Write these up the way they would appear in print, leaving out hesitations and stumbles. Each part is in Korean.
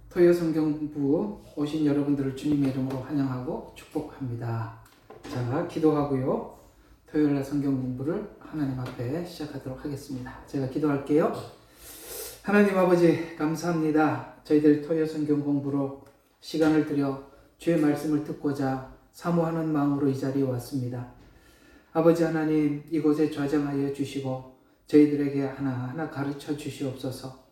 토요 성경부 오신 여러분들을 주님의 이름으로 환영하고 축복합니다. 자, 기도하고요. 토요일날 성경 공부를 하나님 앞에 시작하도록 하겠습니다. 제가 기도할게요. 하나님 아버지 감사합니다. 저희들 토요 성경 공부로 시간을 들여 주의 말씀을 듣고자 사모하는 마음으로 이 자리에 왔습니다. 아버지 하나님, 이곳에 좌정하여 주시고 저희들에게 하나하나 가르쳐 주시옵소서.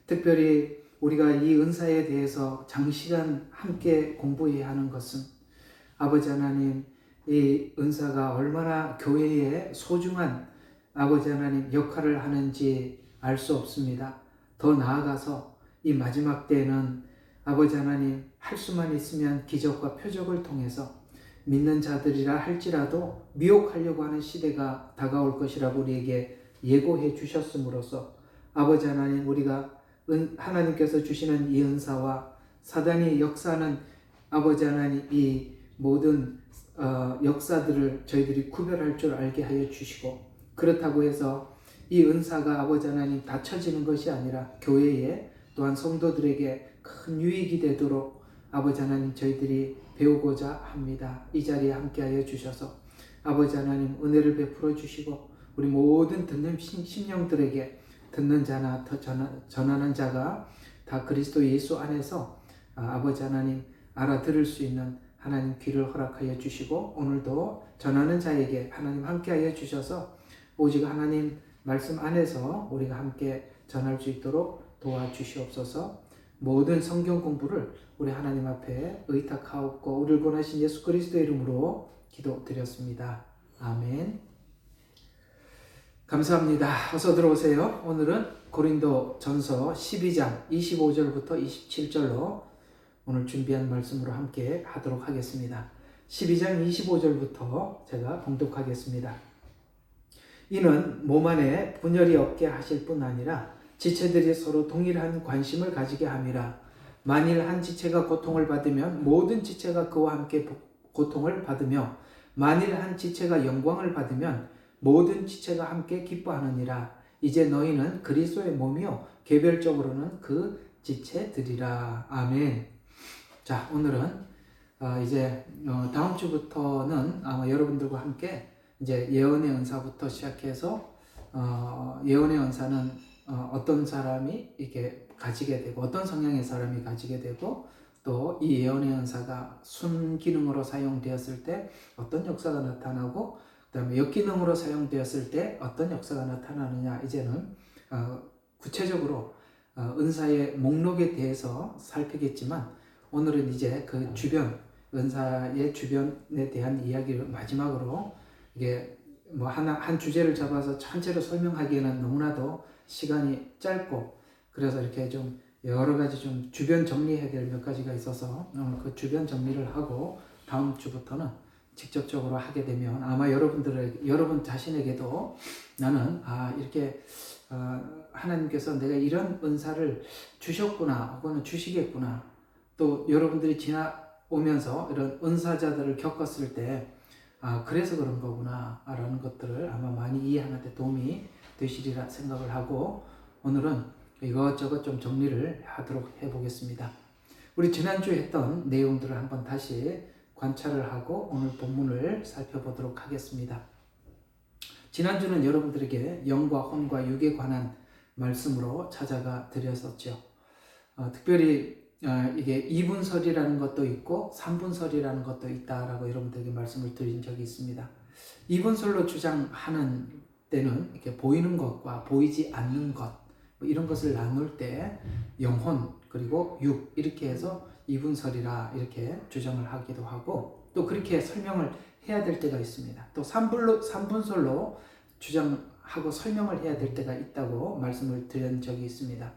특별히 우리가 이 은사에 대해서 장시간 함께 공부해야 하는 것은 아버지 하나님, 이 은사가 얼마나 교회에 소중한 아버지 하나님 역할을 하는지 알 수 없습니다. 더 나아가서 이 마지막 때에는 아버지 하나님, 할 수만 있으면 기적과 표적을 통해서 믿는 자들이라 할지라도 미혹하려고 하는 시대가 다가올 것이라고 우리에게 예고해 주셨음으로써 아버지 하나님, 우리가 하나님께서 주시는 이 은사와 사단이 역사하는 아버지 하나님 이 모든 역사들을 저희들이 구별할 줄 알게 하여 주시고, 그렇다고 해서 이 은사가 아버지 하나님 닫혀지는 것이 아니라 교회에 또한 성도들에게 큰 유익이 되도록 아버지 하나님 저희들이 배우고자 합니다. 이 자리에 함께하여 주셔서 아버지 하나님 은혜를 베풀어 주시고, 우리 모든 듣는 심령들에게 듣는 자나 더 전하는 자가 다 그리스도 예수 안에서 아버지 하나님 알아들을 수 있는 하나님 귀를 허락하여 주시고, 오늘도 전하는 자에게 하나님 함께하여 주셔서 오직 하나님 말씀 안에서 우리가 함께 전할 수 있도록 도와주시옵소서. 모든 성경 공부를 우리 하나님 앞에 의탁하옵고 우리를 구원하신 예수 그리스도의 이름으로 기도드렸습니다. 아멘. 감사합니다. 어서 들어오세요. 오늘은 고린도 전서 12장 25절부터 27절로 오늘 준비한 말씀으로 함께 하도록 하겠습니다. 12장 25절부터 제가 봉독하겠습니다. 이는 몸 안에 분열이 없게 하실 뿐 아니라 지체들이 서로 동일한 관심을 가지게 함이라. 만일 한 지체가 고통을 받으면 모든 지체가 그와 함께 고통을 받으며, 만일 한 지체가 영광을 받으면 모든 지체가 함께 기뻐하느니라. 이제 너희는 그리스도의 몸이요 개별적으로는 그 지체들이라. 아멘. 자, 오늘은 이제 다음 주부터는 아마 여러분들과 함께 이제 예언의 은사부터 시작해서 예언의 은사는 어떤 사람이 이렇게 가지게 되고 어떤 성향의 사람이 가지게 되고, 또 이 예언의 은사가 순기능으로 사용되었을 때 어떤 역사가 나타나고, 그 다음에 역기능으로 사용되었을 때 어떤 역사가 나타나느냐, 이제는 구체적으로 은사의 목록에 대해서 살피겠지만, 오늘은 이제 그 주변, 은사의 주변에 대한 이야기를 마지막으로, 이게 뭐 한 주제를 잡아서 전체로 설명하기에는 너무나도 시간이 짧고, 그래서 이렇게 좀 여러 가지 좀 주변 정리해야 될 몇 가지가 있어서 그 주변 정리를 하고 다음 주부터는 직접적으로 하게 되면 아마 여러분 자신에게도 나는 이렇게 하나님께서 내가 이런 은사를 주셨구나, 혹은 주시겠구나, 또 여러분들이 지나오면서 이런 은사자들을 겪었을 때 그래서 그런 거구나 라는 것들을 아마 많이 이해하는 데 도움이 되시리라 생각을 하고, 오늘은 이것저것 좀 정리를 하도록 해보겠습니다. 우리 지난주에 했던 내용들을 한번 다시 관찰을 하고 오늘 본문을 살펴보도록 하겠습니다. 지난주는 여러분들에게 영과 혼과 육에 관한 말씀으로 찾아가 드렸었죠. 특별히 이게 2분설이라는 것도 있고 3분설이라는 것도 있다라고 여러분들에게 말씀을 드린 적이 있습니다. 2분설로 주장하는 때는 이렇게 보이는 것과 보이지 않는 것, 뭐 이런 것을 나눌 때 영혼 그리고 육 이렇게 해서 2분설이라 이렇게 주장을 하기도 하고, 또 그렇게 설명을 해야 될 때가 있습니다. 또 3분설로 주장하고 설명을 해야 될 때가 있다고 말씀을 드린 적이 있습니다.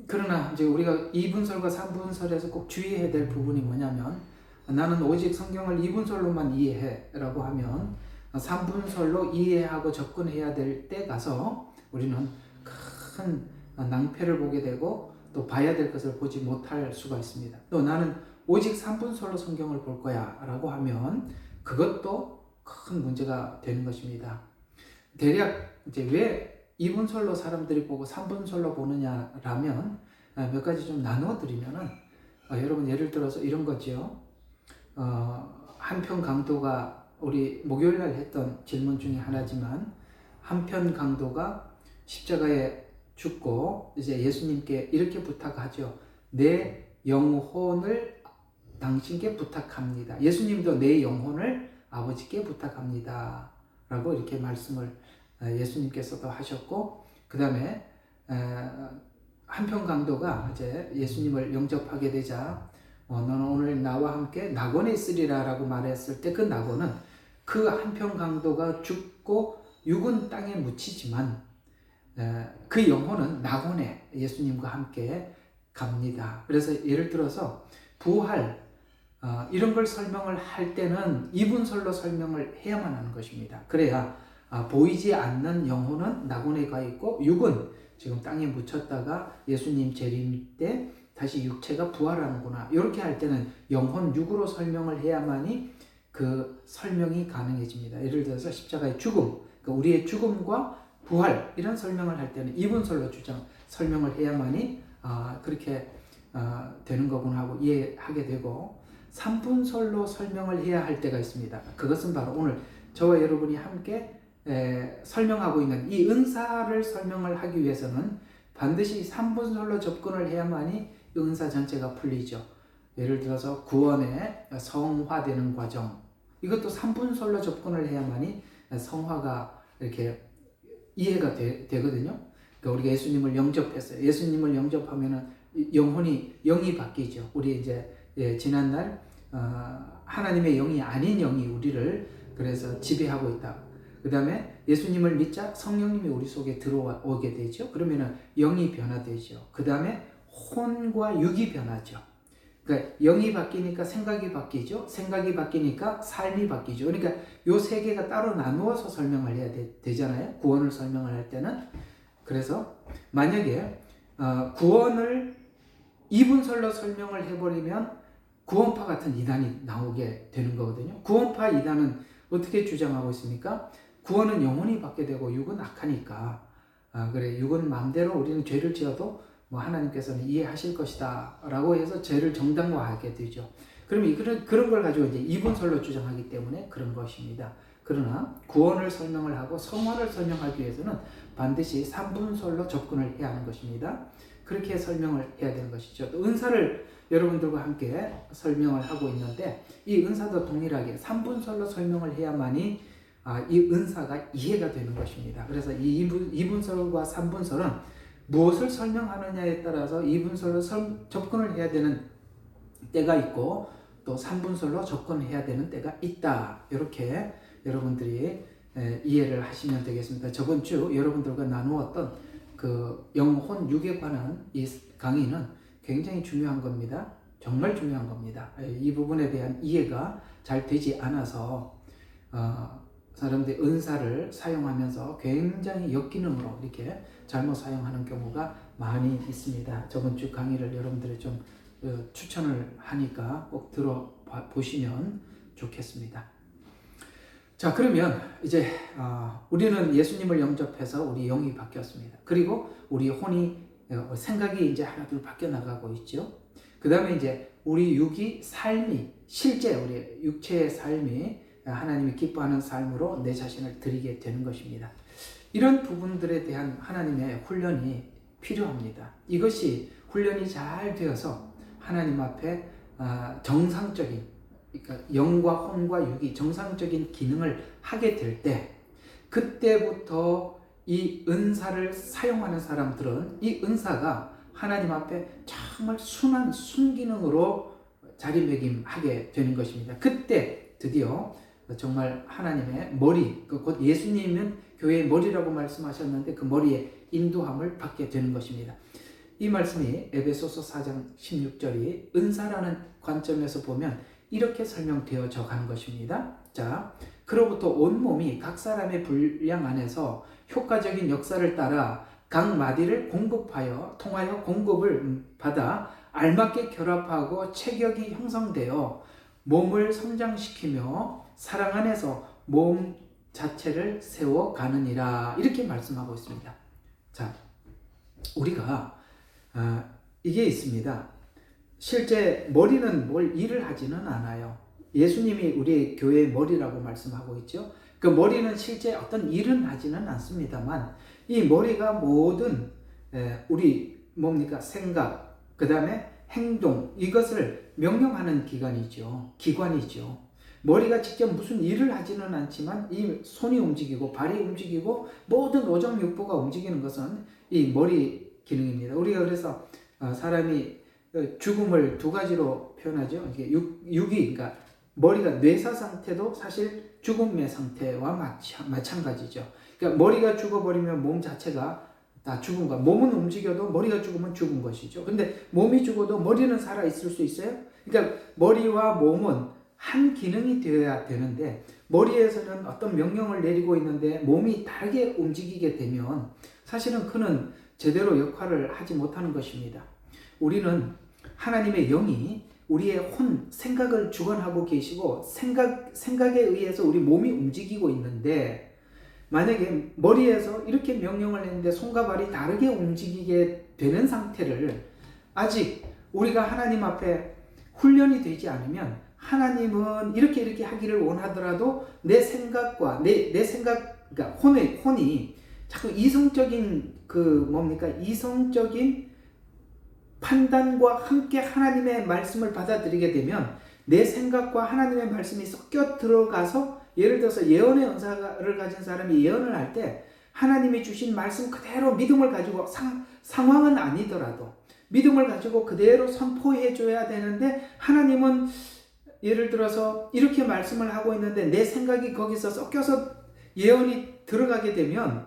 그러나 이제 우리가 2분설과 3분설에서 꼭 주의해야 될 부분이 뭐냐면, 나는 오직 성경을 2분설로만 이해해 라고 하면 3분설로 이해하고 접근해야 될 때 가서 우리는 큰 낭패를 보게 되고 또 봐야 될 것을 보지 못할 수가 있습니다. 또 나는 오직 3분설로 성경을 볼 거야 라고 하면 그것도 큰 문제가 되는 것입니다. 대략 이제 왜 2분설로 사람들이 보고 3분설로 보느냐라면, 몇 가지 좀 나누어 드리면은 여러분 예를 들어서 이런 거죠. 한편 강도가 우리 목요일 날 했던 질문 중에 하나지만 한편 강도가 십자가에 죽고 이제 예수님께 이렇게 부탁하죠. 내 영혼을 당신께 부탁합니다. 예수님도 내 영혼을 아버지께 부탁합니다. 라고 이렇게 말씀을 예수님께서도 하셨고, 그 다음에 한편 강도가 이제 예수님을 영접하게 되자 너는 오늘 나와 함께 낙원에 있으리라 라고 말했을 때 그 낙원은 그 한편 강도가 죽고 육은 땅에 묻히지만 그 영혼은 낙원에 예수님과 함께 갑니다. 그래서 예를 들어서 부활 이런 걸 설명을 할 때는 이분설로 설명을 해야만 하는 것입니다. 그래야 보이지 않는 영혼은 낙원에 가 있고 육은 지금 땅에 묻혔다가 예수님 재림 때 다시 육체가 부활하는구나. 이렇게 할 때는 영혼 육으로 설명을 해야만이 그 설명이 가능해집니다. 예를 들어서 십자가의 죽음, 그러니까 우리의 죽음과 부활 이런 설명을 할 때는 이분설로 설명을 해야만이 그렇게 되는 거구나 하고 이해하게 되고, 삼분설로 설명을 해야 할 때가 있습니다. 그것은 바로 오늘 저와 여러분이 함께 설명하고 있는 이 은사를 설명을 하기 위해서는 반드시 삼분설로 접근을 해야만이 은사 전체가 풀리죠. 예를 들어서 구원의 성화되는 과정, 이것도 삼분설로 접근을 해야만이 성화가 이렇게 이해가 되거든요. 그러니까 우리가 예수님을 영접했어요. 예수님을 영접하면은 영이 바뀌죠. 우리 이제 지난날 하나님의 영이 아닌 영이 우리를 그래서 지배하고 있다. 그 다음에 예수님을 믿자 성령님이 우리 속에 들어오게 되죠. 그러면은 영이 변화되죠. 그 다음에 혼과 육이 변하죠. 그러니까 영이 바뀌니까 생각이 바뀌죠. 생각이 바뀌니까 삶이 바뀌죠. 그러니까 요 세 개가 따로 나누어서 설명을 해야 되잖아요. 구원을 설명을 할 때는. 그래서 만약에 구원을 이분설로 설명을 해버리면 구원파 같은 이단이 나오게 되는 거거든요. 구원파 이단은 어떻게 주장하고 있습니까? 구원은 영혼이 받게 되고 육은 악하니까 그래 육은 마음대로 우리는 죄를 지어도 뭐 하나님께서는 이해하실 것이다 라고 해서 죄를 정당화하게 되죠. 그럼 그런 걸 가지고 이제 이분설로 주장하기 때문에 그런 것입니다. 그러나 구원을 설명을 하고 성화를 설명하기 위해서는 반드시 삼분설로 접근을 해야 하는 것입니다. 그렇게 설명을 해야 되는 것이죠. 또 은사를 여러분들과 함께 설명을 하고 있는데 이 은사도 동일하게 삼분설로 설명을 해야만이 이 은사가 이해가 되는 것입니다. 그래서 이 이분설과 삼분설은 무엇을 설명하느냐에 따라서 이분설로 접근을 해야 되는 때가 있고 또 삼분설로 접근해야 되는 때가 있다. 이렇게 여러분들이 이해를 하시면 되겠습니다. 저번 주 여러분들과 나누었던 그 영혼 육에 관한 이 강의는 굉장히 중요한 겁니다. 정말 중요한 겁니다. 이 부분에 대한 이해가 잘 되지 않아서 사람들이 은사를 사용하면서 굉장히 역기능으로 이렇게 잘못 사용하는 경우가 많이 있습니다. 저번 주 강의를 여러분들이 좀 추천을 하니까 꼭 들어보시면 좋겠습니다. 자, 그러면 이제 우리는 예수님을 영접해서 우리 영이 바뀌었습니다. 그리고 우리 혼이 생각이 이제 하나둘 바뀌어 나가고 있죠. 그 다음에 이제 우리 육이 삶이 실제 우리 육체의 삶이 하나님이 기뻐하는 삶으로 내 자신을 드리게 되는 것입니다. 이런 부분들에 대한 하나님의 훈련이 필요합니다. 이것이 훈련이 잘 되어서 하나님 앞에 정상적인, 그러니까 영과 혼과 육이 정상적인 기능을 하게 될 때, 그때부터 이 은사를 사용하는 사람들은 이 은사가 하나님 앞에 정말 순한 순기능으로 자리매김하게 되는 것입니다. 그때 드디어 정말 하나님의 머리, 곧 예수님은 교회의 머리라고 말씀하셨는데 그 머리에 인도함을 받게 되는 것입니다. 이 말씀이 에베소서 4장 16절이 은사라는 관점에서 보면 이렇게 설명되어져 가는 것입니다. 자, 그로부터 온몸이 각 사람의 분량 안에서 효과적인 역사를 따라 각 마디를 공급하여 통하여 공급을 받아 알맞게 결합하고 체격이 형성되어 몸을 성장시키며 사랑 안에서 몸 자체를 세워가느니라, 이렇게 말씀하고 있습니다. 자, 우리가 이게 있습니다. 실제 머리는 뭘 일을 하지는 않아요. 예수님이 우리 교회의 머리라고 말씀하고 있죠. 그 머리는 실제 어떤 일은 하지는 않습니다만 이 머리가 모든 우리 뭡니까? 생각, 그 다음에 행동, 이것을 명령하는 기관이죠. 머리가 직접 무슨 일을 하지는 않지만 이 손이 움직이고 발이 움직이고 모든 오장육부가 움직이는 것은 이 머리 기능입니다. 우리가 그래서 사람이 죽음을 두 가지로 표현하죠. 이게 육이, 그러니까 머리가 뇌사 상태도 사실 죽음의 상태와 마찬가지죠. 그러니까 머리가 죽어버리면 몸 자체가 다 죽은 거. 몸은 움직여도 머리가 죽으면 죽은 것이죠. 근데 몸이 죽어도 머리는 살아 있을 수 있어요? 그러니까 머리와 몸은 한 기능이 되어야 되는데 머리에서는 어떤 명령을 내리고 있는데 몸이 다르게 움직이게 되면 사실은 그는 제대로 역할을 하지 못하는 것입니다. 우리는 하나님의 영이 우리의 생각을 주관하고 계시고 생각에 의해서 우리 몸이 움직이고 있는데 만약에 머리에서 이렇게 명령을 했는데 손과 발이 다르게 움직이게 되는 상태를 아직 우리가 하나님 앞에 훈련이 되지 않으면 하나님은 이렇게 하기를 원하더라도 내 생각과 내 생각, 그러니까 혼이 자꾸 이성적인 이성적인 판단과 함께 하나님의 말씀을 받아들이게 되면 내 생각과 하나님의 말씀이 섞여 들어가서 예를 들어서 예언의 은사를 가진 사람이 예언을 할 때 하나님이 주신 말씀 그대로 믿음을 가지고 상황은 아니더라도 믿음을 가지고 그대로 선포해 줘야 되는데 하나님은 예를 들어서 이렇게 말씀을 하고 있는데 내 생각이 거기서 섞여서 예언이 들어가게 되면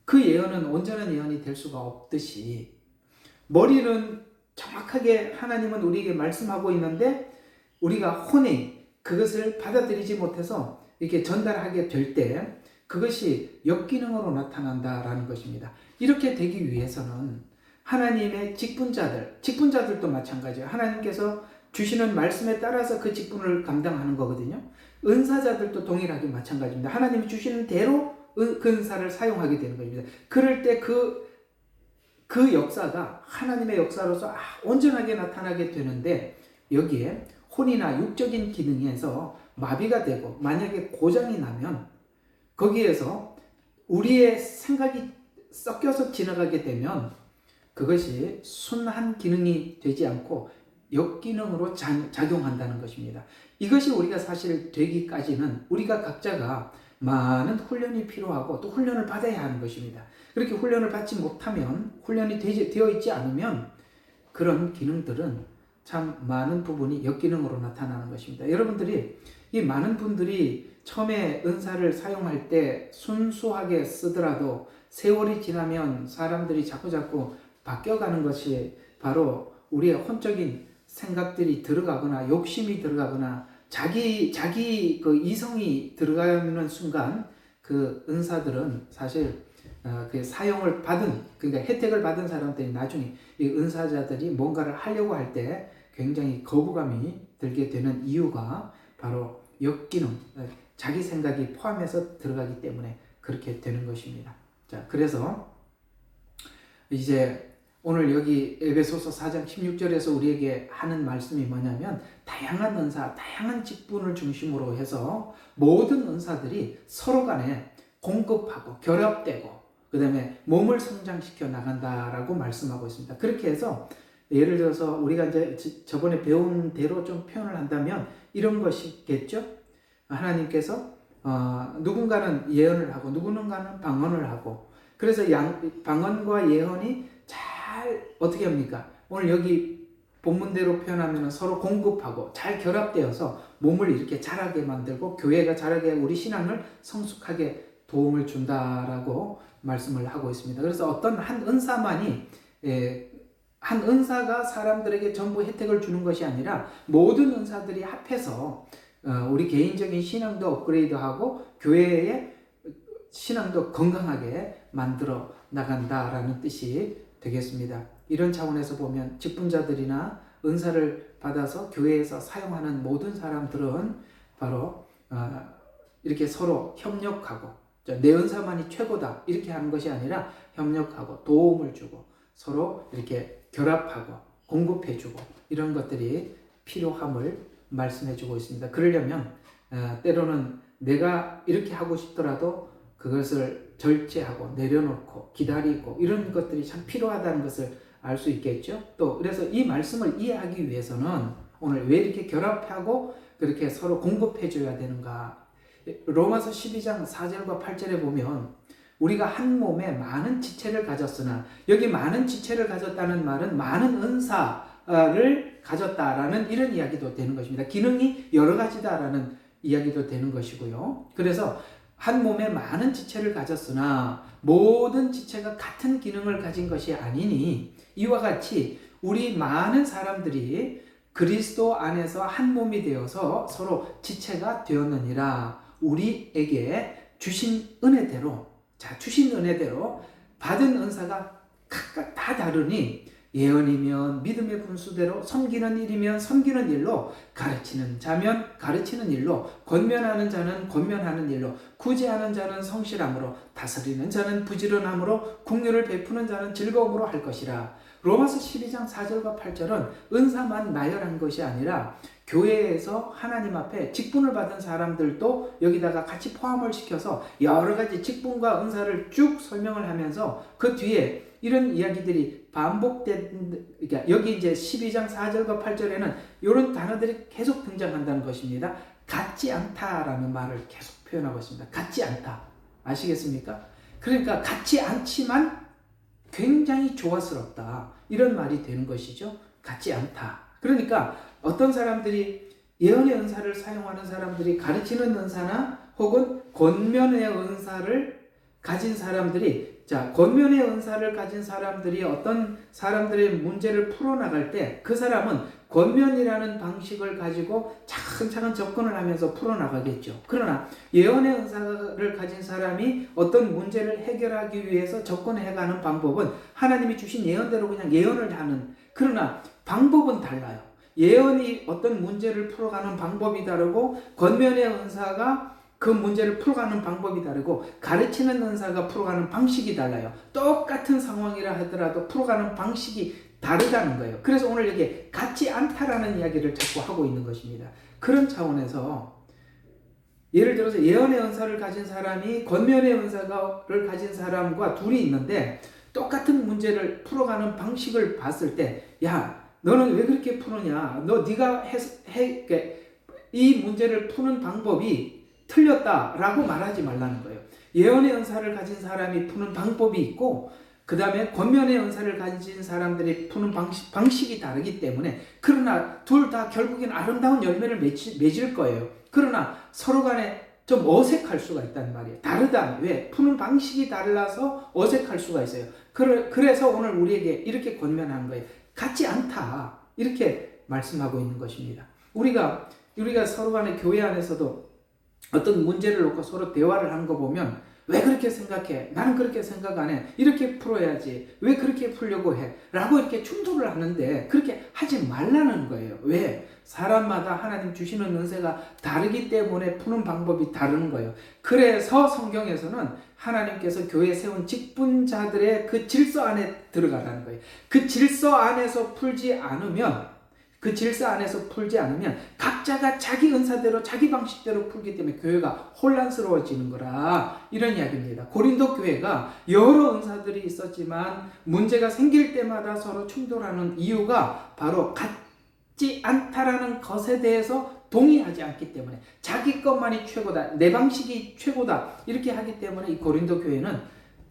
그 예언은 온전한 예언이 될 수가 없듯이 머리는 정확하게 하나님은 우리에게 말씀하고 있는데 우리가 그것을 받아들이지 못해서 이렇게 전달하게 될 때 그것이 역기능으로 나타난다라는 것입니다. 이렇게 되기 위해서는 하나님의 직분자들도 마찬가지예요. 하나님께서 주시는 말씀에 따라서 그 직분을 감당하는 거거든요. 은사자들도 동일하게 마찬가지입니다. 하나님이 주시는 대로 그 은사를 사용하게 되는 겁니다. 그럴 때 그 역사가 하나님의 역사로서 온전하게 나타나게 되는데 여기에 혼이나 육적인 기능에서 마비가 되고 만약에 고장이 나면 거기에서 우리의 생각이 섞여서 지나가게 되면 그것이 순한 기능이 되지 않고 역기능으로 작용한다는 것입니다. 이것이 우리가 사실 되기까지는 우리가 각자가 많은 훈련이 필요하고 또 훈련을 받아야 하는 것입니다. 그렇게 훈련을 받지 못하면 훈련이 되어 있지 않으면 그런 기능들은 참 많은 부분이 역기능으로 나타나는 것입니다. 여러분들이 이 많은 분들이 처음에 은사를 사용할 때 순수하게 쓰더라도 세월이 지나면 사람들이 자꾸 바뀌어가는 것이 바로 우리의 혼적인 생각들이 들어가거나 욕심이 들어가거나 자기 그 이성이 들어가는 순간 그 은사들은 사실 그 사용을 받은 그러니까 혜택을 받은 사람들이 나중에 이 은사자들이 뭔가를 하려고 할 때 굉장히 거부감이 들게 되는 이유가 바로 역기능, 자기 생각이 포함해서 들어가기 때문에 그렇게 되는 것입니다. 자, 그래서 이제 오늘 여기 에베소서 4장 16절에서 우리에게 하는 말씀이 뭐냐면 다양한 은사, 다양한 직분을 중심으로 해서 모든 은사들이 서로 간에 공급하고 결합되고 그 다음에 몸을 성장시켜 나간다라고 말씀하고 있습니다. 그렇게 해서 예를 들어서 우리가 이제 저번에 배운 대로 좀 표현을 한다면 이런 것이겠죠. 하나님께서 누군가는 예언을 하고 누군가는 방언을 하고 그래서 방언과 예언이 잘 어떻게 합니까? 오늘 여기 본문대로 표현하면 서로 공급하고 잘 결합되어서 몸을 이렇게 자라게 만들고 교회가 자라게 우리 신앙을 성숙하게 도움을 준다라고 말씀을 하고 있습니다. 그래서 어떤 한 은사만이 한 은사가 사람들에게 전부 혜택을 주는 것이 아니라 모든 은사들이 합해서 우리 개인적인 신앙도 업그레이드하고 교회의 신앙도 건강하게 만들어 나간다라는 뜻이 되겠습니다. 이런 차원에서 보면 직분자들이나 은사를 받아서 교회에서 사용하는 모든 사람들은 바로 이렇게 서로 협력하고 내 은사만이 최고다 이렇게 하는 것이 아니라 협력하고 도움을 주고 서로 이렇게 결합하고 공급해주고 이런 것들이 필요함을 말씀해주고 있습니다. 그러려면 때로는 내가 이렇게 하고 싶더라도 그것을 절제하고 내려놓고 기다리고 이런 것들이 참 필요하다는 것을 알 수 있겠죠. 또 그래서 이 말씀을 이해하기 위해서는 오늘 왜 이렇게 결합하고 그렇게 서로 공급해 줘야 되는가. 로마서 12장 4절과 8절에 보면 우리가 한 몸에 많은 지체를 가졌으나, 여기 많은 지체를 가졌다는 말은 많은 은사를 가졌다라는 이런 이야기도 되는 것입니다. 기능이 여러 가지다라는 이야기도 되는 것이고요. 그래서 한 몸에 많은 지체를 가졌으나 모든 지체가 같은 기능을 가진 것이 아니니 이와 같이 우리 많은 사람들이 그리스도 안에서 한 몸이 되어서 서로 지체가 되었느니라. 우리에게 주신 은혜대로, 주신 은혜대로 받은 은사가 각각 다 다르니 예언이면 믿음의 분수대로, 섬기는 일이면 섬기는 일로, 가르치는 자면 가르치는 일로, 권면하는 자는 권면하는 일로, 구제하는 자는 성실함으로, 다스리는 자는 부지런함으로, 긍휼을 베푸는 자는 즐거움으로 할 것이라. 로마서 12장 4절과 8절은 은사만 나열한 것이 아니라 교회에서 하나님 앞에 직분을 받은 사람들도 여기다가 같이 포함을 시켜서 여러 가지 직분과 은사를 쭉 설명을 하면서 그 뒤에 이런 이야기들이 그러니까 여기 이제 12장 4절과 8절에는 이런 단어들이 계속 등장한다는 것입니다. 같지 않다라는 말을 계속 표현하고 있습니다. 같지 않다. 아시겠습니까? 그러니까 같지 않지만 굉장히 조화스럽다. 이런 말이 되는 것이죠. 같지 않다. 그러니까 어떤 사람들이 예언의 은사를 사용하는 사람들이 가르치는 은사나 혹은 권면의 은사를 가진 사람들이, 권면의 은사를 가진 사람들이 어떤 사람들의 문제를 풀어나갈 때 그 사람은 권면이라는 방식을 가지고 차근차근 접근을 하면서 풀어나가겠죠. 그러나 예언의 은사를 가진 사람이 어떤 문제를 해결하기 위해서 접근해가는 방법은 하나님이 주신 예언대로 그냥 예언을 하는, 그러나 방법은 달라요. 예언이 어떤 문제를 풀어가는 방법이 다르고 권면의 은사가 그 문제를 풀어가는 방법이 다르고 가르치는 은사가 풀어가는 방식이 달라요. 똑같은 상황이라 하더라도 풀어가는 방식이 다르다는 거예요. 그래서 오늘 여기 같지 않다라는 이야기를 자꾸 하고 있는 것입니다. 그런 차원에서 예를 들어서 예언의 은사를 가진 사람이 권면의 은사를 가진 사람과 둘이 있는데 똑같은 문제를 풀어가는 방식을 봤을 때, 야, 너는 왜 그렇게 푸느냐? 네가 이 문제를 푸는 방법이 틀렸다라고 말하지 말라는 거예요. 예언의 은사를 가진 사람이 푸는 방법이 있고 그 다음에 권면의 은사를 가진 사람들이 푸는 방식이 다르기 때문에, 그러나 둘 다 결국엔 아름다운 열매를 맺을 거예요. 그러나 서로 간에 좀 어색할 수가 있단 말이에요. 다르다. 왜? 푸는 방식이 달라서 어색할 수가 있어요. 그래서 오늘 우리에게 이렇게 권면하는 거예요. 같지 않다. 이렇게 말씀하고 있는 것입니다. 우리가 서로 간에 교회 안에서도 어떤 문제를 놓고 서로 대화를 하는 거 보면, 왜 그렇게 생각해? 나는 그렇게 생각 안 해. 이렇게 풀어야지. 왜 그렇게 풀려고 해? 라고 이렇게 충돌을 하는데 그렇게 하지 말라는 거예요. 왜? 사람마다 하나님 주시는 은혜가 다르기 때문에 푸는 방법이 다른 거예요. 그래서 성경에서는 하나님께서 교회에 세운 직분자들의 그 질서 안에 들어가라는 거예요. 그 질서 안에서 풀지 않으면 각자가 자기 은사대로 자기 방식대로 풀기 때문에 교회가 혼란스러워지는 거라, 이런 이야기입니다. 고린도 교회가 여러 은사들이 있었지만 문제가 생길 때마다 서로 충돌하는 이유가 바로 같지 않다라는 것에 대해서 동의하지 않기 때문에, 자기 것만이 최고다, 내 방식이 최고다, 이렇게 하기 때문에 이 고린도 교회는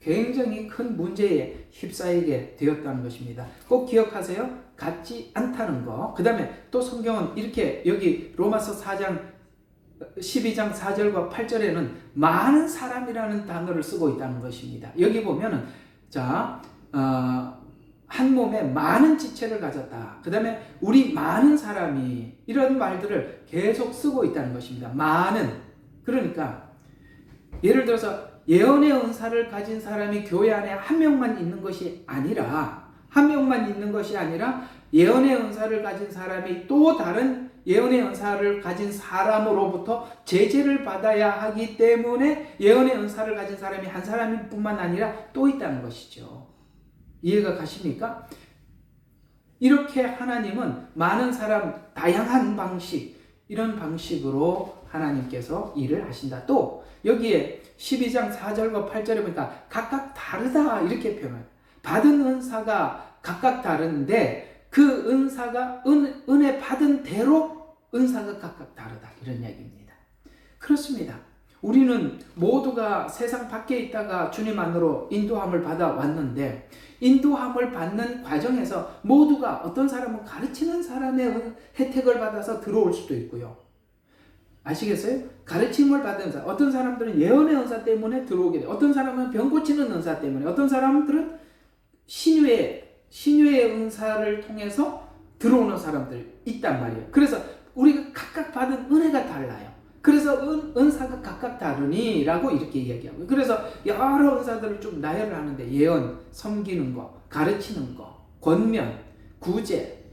굉장히 큰 문제에 휩싸이게 되었다는 것입니다. 꼭 기억하세요. 같지 않다는 거. 그 다음에 또 성경은 이렇게 여기 로마서 12장 4절과 8절에는 많은 사람이라는 단어를 쓰고 있다는 것입니다. 여기 보면은 한 몸에 많은 지체를 가졌다. 그 다음에 우리 많은 사람이, 이런 말들을 계속 쓰고 있다는 것입니다. 많은. 그러니까 예를 들어서 예언의 은사를 가진 사람이 교회 안에 한 명만 있는 것이 아니라 예언의 은사를 가진 사람이 또 다른 예언의 은사를 가진 사람으로부터 제재를 받아야 하기 때문에 예언의 은사를 가진 사람이 한 사람일 뿐만 아니라 또 있다는 것이죠. 이해가 가십니까? 이렇게 하나님은 많은 사람, 다양한 방식, 이런 방식으로 하나님께서 일을 하신다. 또 여기에 12장 4절과 8절에 보니까 각각 다르다 이렇게 표현해요. 받은 은사가 각각 다른데 그 은사가 은혜 받은 대로 은사가 각각 다르다 이런 이야기입니다. 그렇습니다. 우리는 모두가 세상 밖에 있다가 주님 안으로 인도함을 받아 왔는데 인도함을 받는 과정에서 모두가 어떤 사람은 가르치는 사람의 혜택을 받아서 들어올 수도 있고요. 아시겠어요? 가르침을 받은 은사. 어떤 사람들은 예언의 은사 때문에 들어오게 돼요. 어떤 사람은 병 고치는 은사 때문에, 어떤 사람들은 신유의 은사를 통해서 들어오는 사람들 있단 말이에요. 그래서 우리가 각각 받은 은혜가 달라요. 그래서 은사가 각각 다르니라고 이렇게 이야기하고, 그래서 여러 은사들을 좀 나열을 하는데 예언, 섬기는 거, 가르치는 거, 권면, 구제,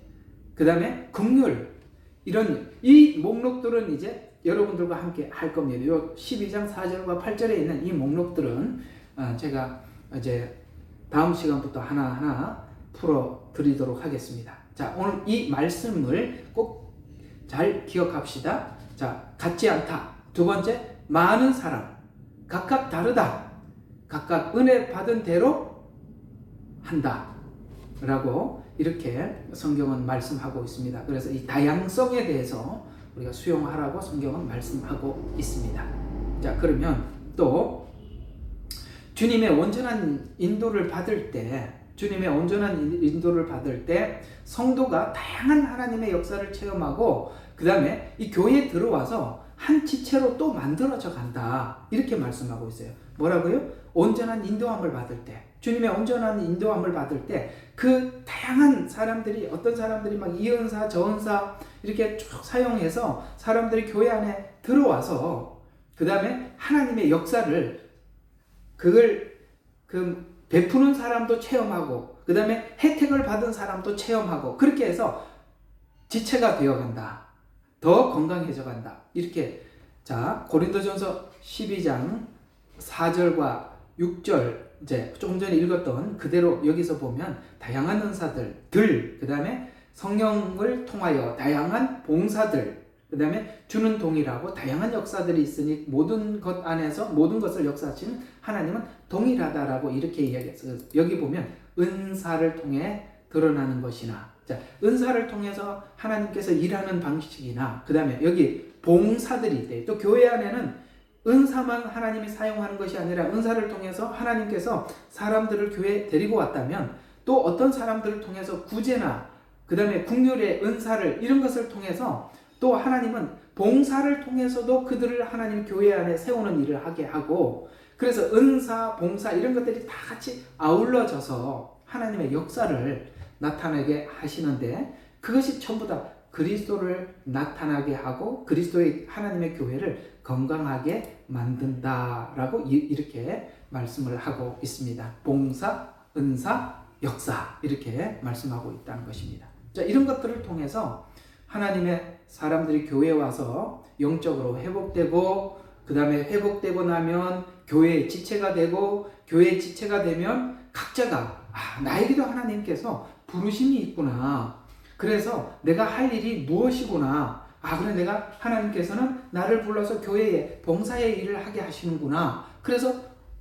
그 다음에 긍휼, 이런 이 목록들은 이제 여러분들과 함께 할 겁니다. 요 12장 4절과 8절에 있는 이 목록들은 제가 이제 다음 시간부터 하나하나 풀어 드리도록 하겠습니다. 자, 오늘 이 말씀을 꼭 잘 기억합시다. 자, 같지 않다. 두 번째, 많은 사람. 각각 다르다. 각각 은혜 받은 대로 한다. 라고 이렇게 성경은 말씀하고 있습니다. 그래서 이 다양성에 대해서 우리가 수용하라고 성경은 말씀하고 있습니다. 자, 그러면 또 주님의 온전한 인도를 받을 때, 성도가 다양한 하나님의 역사를 체험하고 그 다음에 이 교회에 들어와서 한 지체로 또 만들어져 간다. 이렇게 말씀하고 있어요. 뭐라고요? 온전한 인도함을 받을 때, 주님의 온전한 인도함을 받을 때 그 다양한 사람들이, 어떤 사람들이 막 이 은사 저 은사 이렇게 쭉 사용해서 사람들이 교회 안에 들어와서 그 다음에 하나님의 역사를 그걸 베푸는 사람도 체험하고 그 다음에 혜택을 받은 사람도 체험하고 그렇게 해서 지체가 되어간다. 더 건강해져 간다. 이렇게. 자, 고린도전서 12장 4절과 6절 이제 조금 전에 읽었던 그대로 여기서 보면 다양한 은사들, 그 다음에 성령을 통하여 다양한 봉사들, 그 다음에 주는 동일하고 다양한 역사들이 있으니 모든 것 안에서 모든 것을 역사하시는 하나님은 동일하다라고 이렇게 이야기했어요. 여기 보면 은사를 통해 드러나는 것이나, 자, 은사를 통해서 하나님께서 일하는 방식이나, 그 다음에 여기 봉사들이 있대요. 또 교회 안에는 은사만 하나님이 사용하는 것이 아니라 은사를 통해서 하나님께서 사람들을 교회에 데리고 왔다면 또 어떤 사람들을 통해서 구제나 그 다음에 긍휼의 은사를 이런 것을 통해서 또 하나님은 봉사를 통해서도 그들을 하나님 교회 안에 세우는 일을 하게 하고, 그래서 은사, 봉사 이런 것들이 다 같이 아울러져서 하나님의 역사를 나타나게 하시는데 그것이 전부 다 그리스도를 나타나게 하고 그리스도의 하나님의 교회를 건강하게 만든다라고 이렇게 말씀을 하고 있습니다. 봉사, 은사, 역사 이렇게 말씀하고 있다는 것입니다. 자, 이런 것들을 통해서 하나님의 사람들이 교회에 와서 영적으로 회복되고 그 다음에 회복되고 나면 교회의 지체가 되고 교회의 지체가 되면 각자가 나에게도 하나님께서 부르심이 있구나. 그래서 내가 할 일이 무엇이구나. 그래 내가 하나님께서는 나를 불러서 교회에 봉사의 일을 하게 하시는구나. 그래서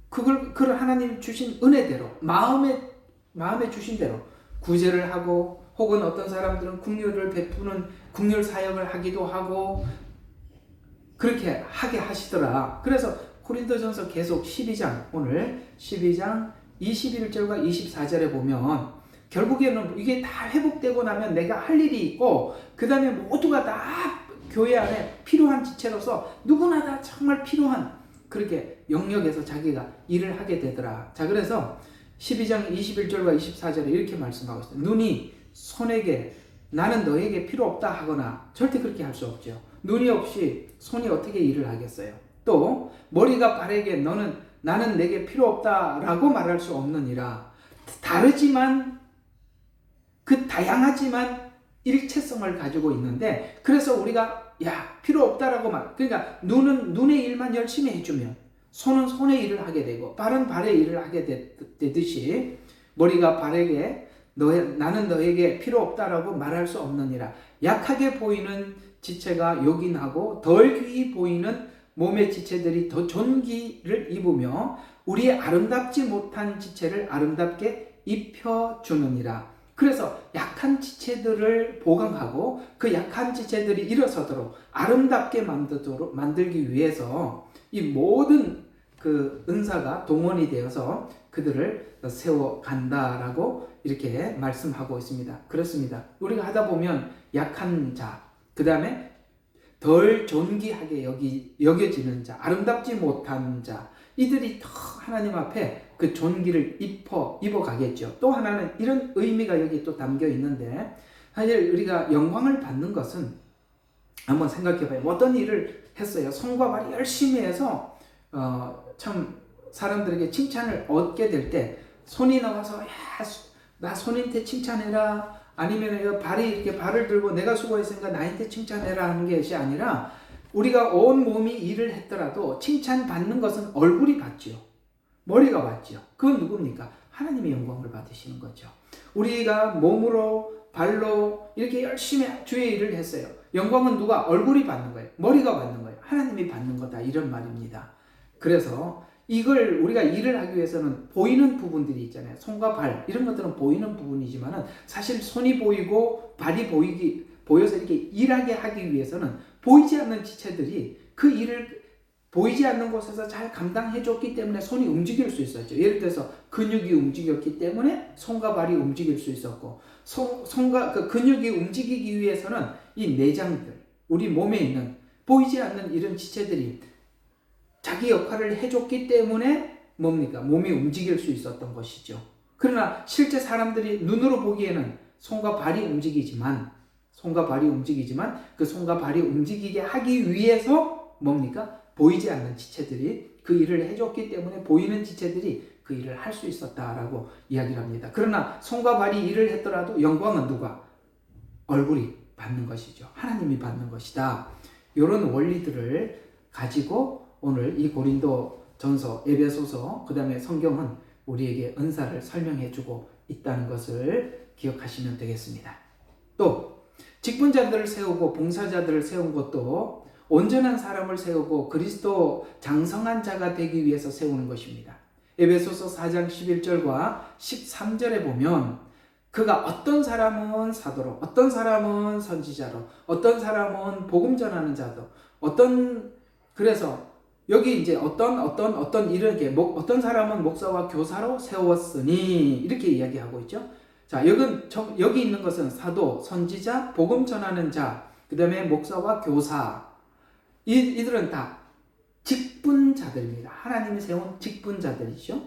그걸 하나님 주신 은혜대로 마음에 주신 대로 구제를 하고 혹은 어떤 사람들은 긍휼을 베푸는 긍휼 사역을 하기도 하고 그렇게 하게 하시더라. 그래서 고린도전서 계속 12장 오늘 12장 21절과 24절에 보면 결국에는 이게 다 회복되고 나면 내가 할 일이 있고 그 다음에 모두가 다 교회 안에 필요한 지체로서 누구나 다 정말 필요한 그렇게 영역에서 자기가 일을 하게 되더라. 자, 그래서 12장 21절과 24절에 이렇게 말씀하고 있어요. 눈이 손에게 나는 너에게 필요 없다 하거나 절대 그렇게 할 수 없죠. 눈이 없이 손이 어떻게 일을 하겠어요. 또 머리가 발에게 나는 내게 필요 없다라고 말할 수 없느니라. 다르지만 다양하지만 일체성을 가지고 있는데 그래서 우리가 필요 없다라고 그러니까 눈은 눈의 일만 열심히 해주면 손은 손의 일을 하게 되고 발은 발의 일을 하게 되듯이 머리가 발에게 나는 너에게 필요 없다라고 말할 수 없느니라. 약하게 보이는 지체가 요긴하고 덜 귀히 보이는 몸의 지체들이 더 존귀를 입으며 우리의 아름답지 못한 지체를 아름답게 입혀주느니라. 그래서 약한 지체들을 보강하고 그 약한 지체들이 일어서도록 아름답게 만들기 위해서 이 모든 그 은사가 동원이 되어서 그들을 세워간다라고 이렇게 말씀하고 있습니다. 그렇습니다. 우리가 하다 보면 약한 자, 그 다음에 덜 존귀하게 여겨지는 자, 아름답지 못한 자, 이들이 더 하나님 앞에 그 존귀를 입어가겠죠. 또 하나는 이런 의미가 여기 또 담겨 있는데, 사실 우리가 영광을 받는 것은 한번 생각해봐요. 어떤 일을 했어요. 손과 발이 열심히 해서 참 사람들에게 칭찬을 얻게 될 때 손이 나와서 나 손인테 칭찬해라, 아니면 발이 이렇게 발을 들고 내가 수고했으니까 나한테 칭찬해라 하는 것이 아니라, 우리가 온 몸이 일을 했더라도 칭찬받는 것은 얼굴이 받지요. 머리가 받지요. 그건 누굽니까? 하나님의 영광을 받으시는 거죠. 우리가 몸으로 발로 이렇게 열심히 주의 일을 했어요. 영광은 누가? 얼굴이 받는 거예요. 머리가 받는 거예요. 하나님이 받는 거다, 이런 말입니다. 그래서 이걸 우리가 일을 하기 위해서는 보이는 부분들이 있잖아요. 손과 발 이런 것들은 보이는 부분이지만은 사실 손이 보이고 발이 보여서 이렇게 일하게 하기 위해서는 보이지 않는 지체들이 그 일을 보이지 않는 곳에서 잘 감당해 줬기 때문에 손이 움직일 수 있었죠. 예를 들어서 근육이 움직였기 때문에 손과 발이 움직일 수 있었고, 손과 그 근육이 움직이기 위해서는 이 내장들, 우리 몸에 있는 보이지 않는 이런 지체들이 자기 역할을 해줬기 때문에 뭡니까? 몸이 움직일 수 있었던 것이죠. 그러나 실제 사람들이 눈으로 보기에는 손과 발이 움직이지만 그 손과 발이 움직이게 하기 위해서 뭡니까? 보이지 않는 지체들이 그 일을 해줬기 때문에 보이는 지체들이 그 일을 할 수 있었다라고 이야기를 합니다. 그러나 손과 발이 일을 했더라도 영광은 누가? 얼굴이 받는 것이죠. 하나님이 받는 것이다. 이런 원리들을 가지고 오늘 이 고린도 전서, 에베소서, 그 다음에 성경은 우리에게 은사를 설명해 주고 있다는 것을 기억하시면 되겠습니다. 또 직분자들을 세우고 봉사자들을 세운 것도 온전한 사람을 세우고 그리스도 장성한 자가 되기 위해서 세우는 것입니다. 에베소서 4장 11절과 13절에 보면 그가 어떤 사람은 사도로, 어떤 사람은 선지자로, 어떤 사람은 복음 전하는 자도, 그래서 여기 이제 어떤 이렇게 어떤 사람은 목사와 교사로 세웠으니 이렇게 이야기하고 있죠. 자, 여기 있는 것은 사도, 선지자, 복음 전하는 자, 그 다음에 목사와 교사, 이들은 다 직분자들입니다. 하나님이 세운 직분자들이죠.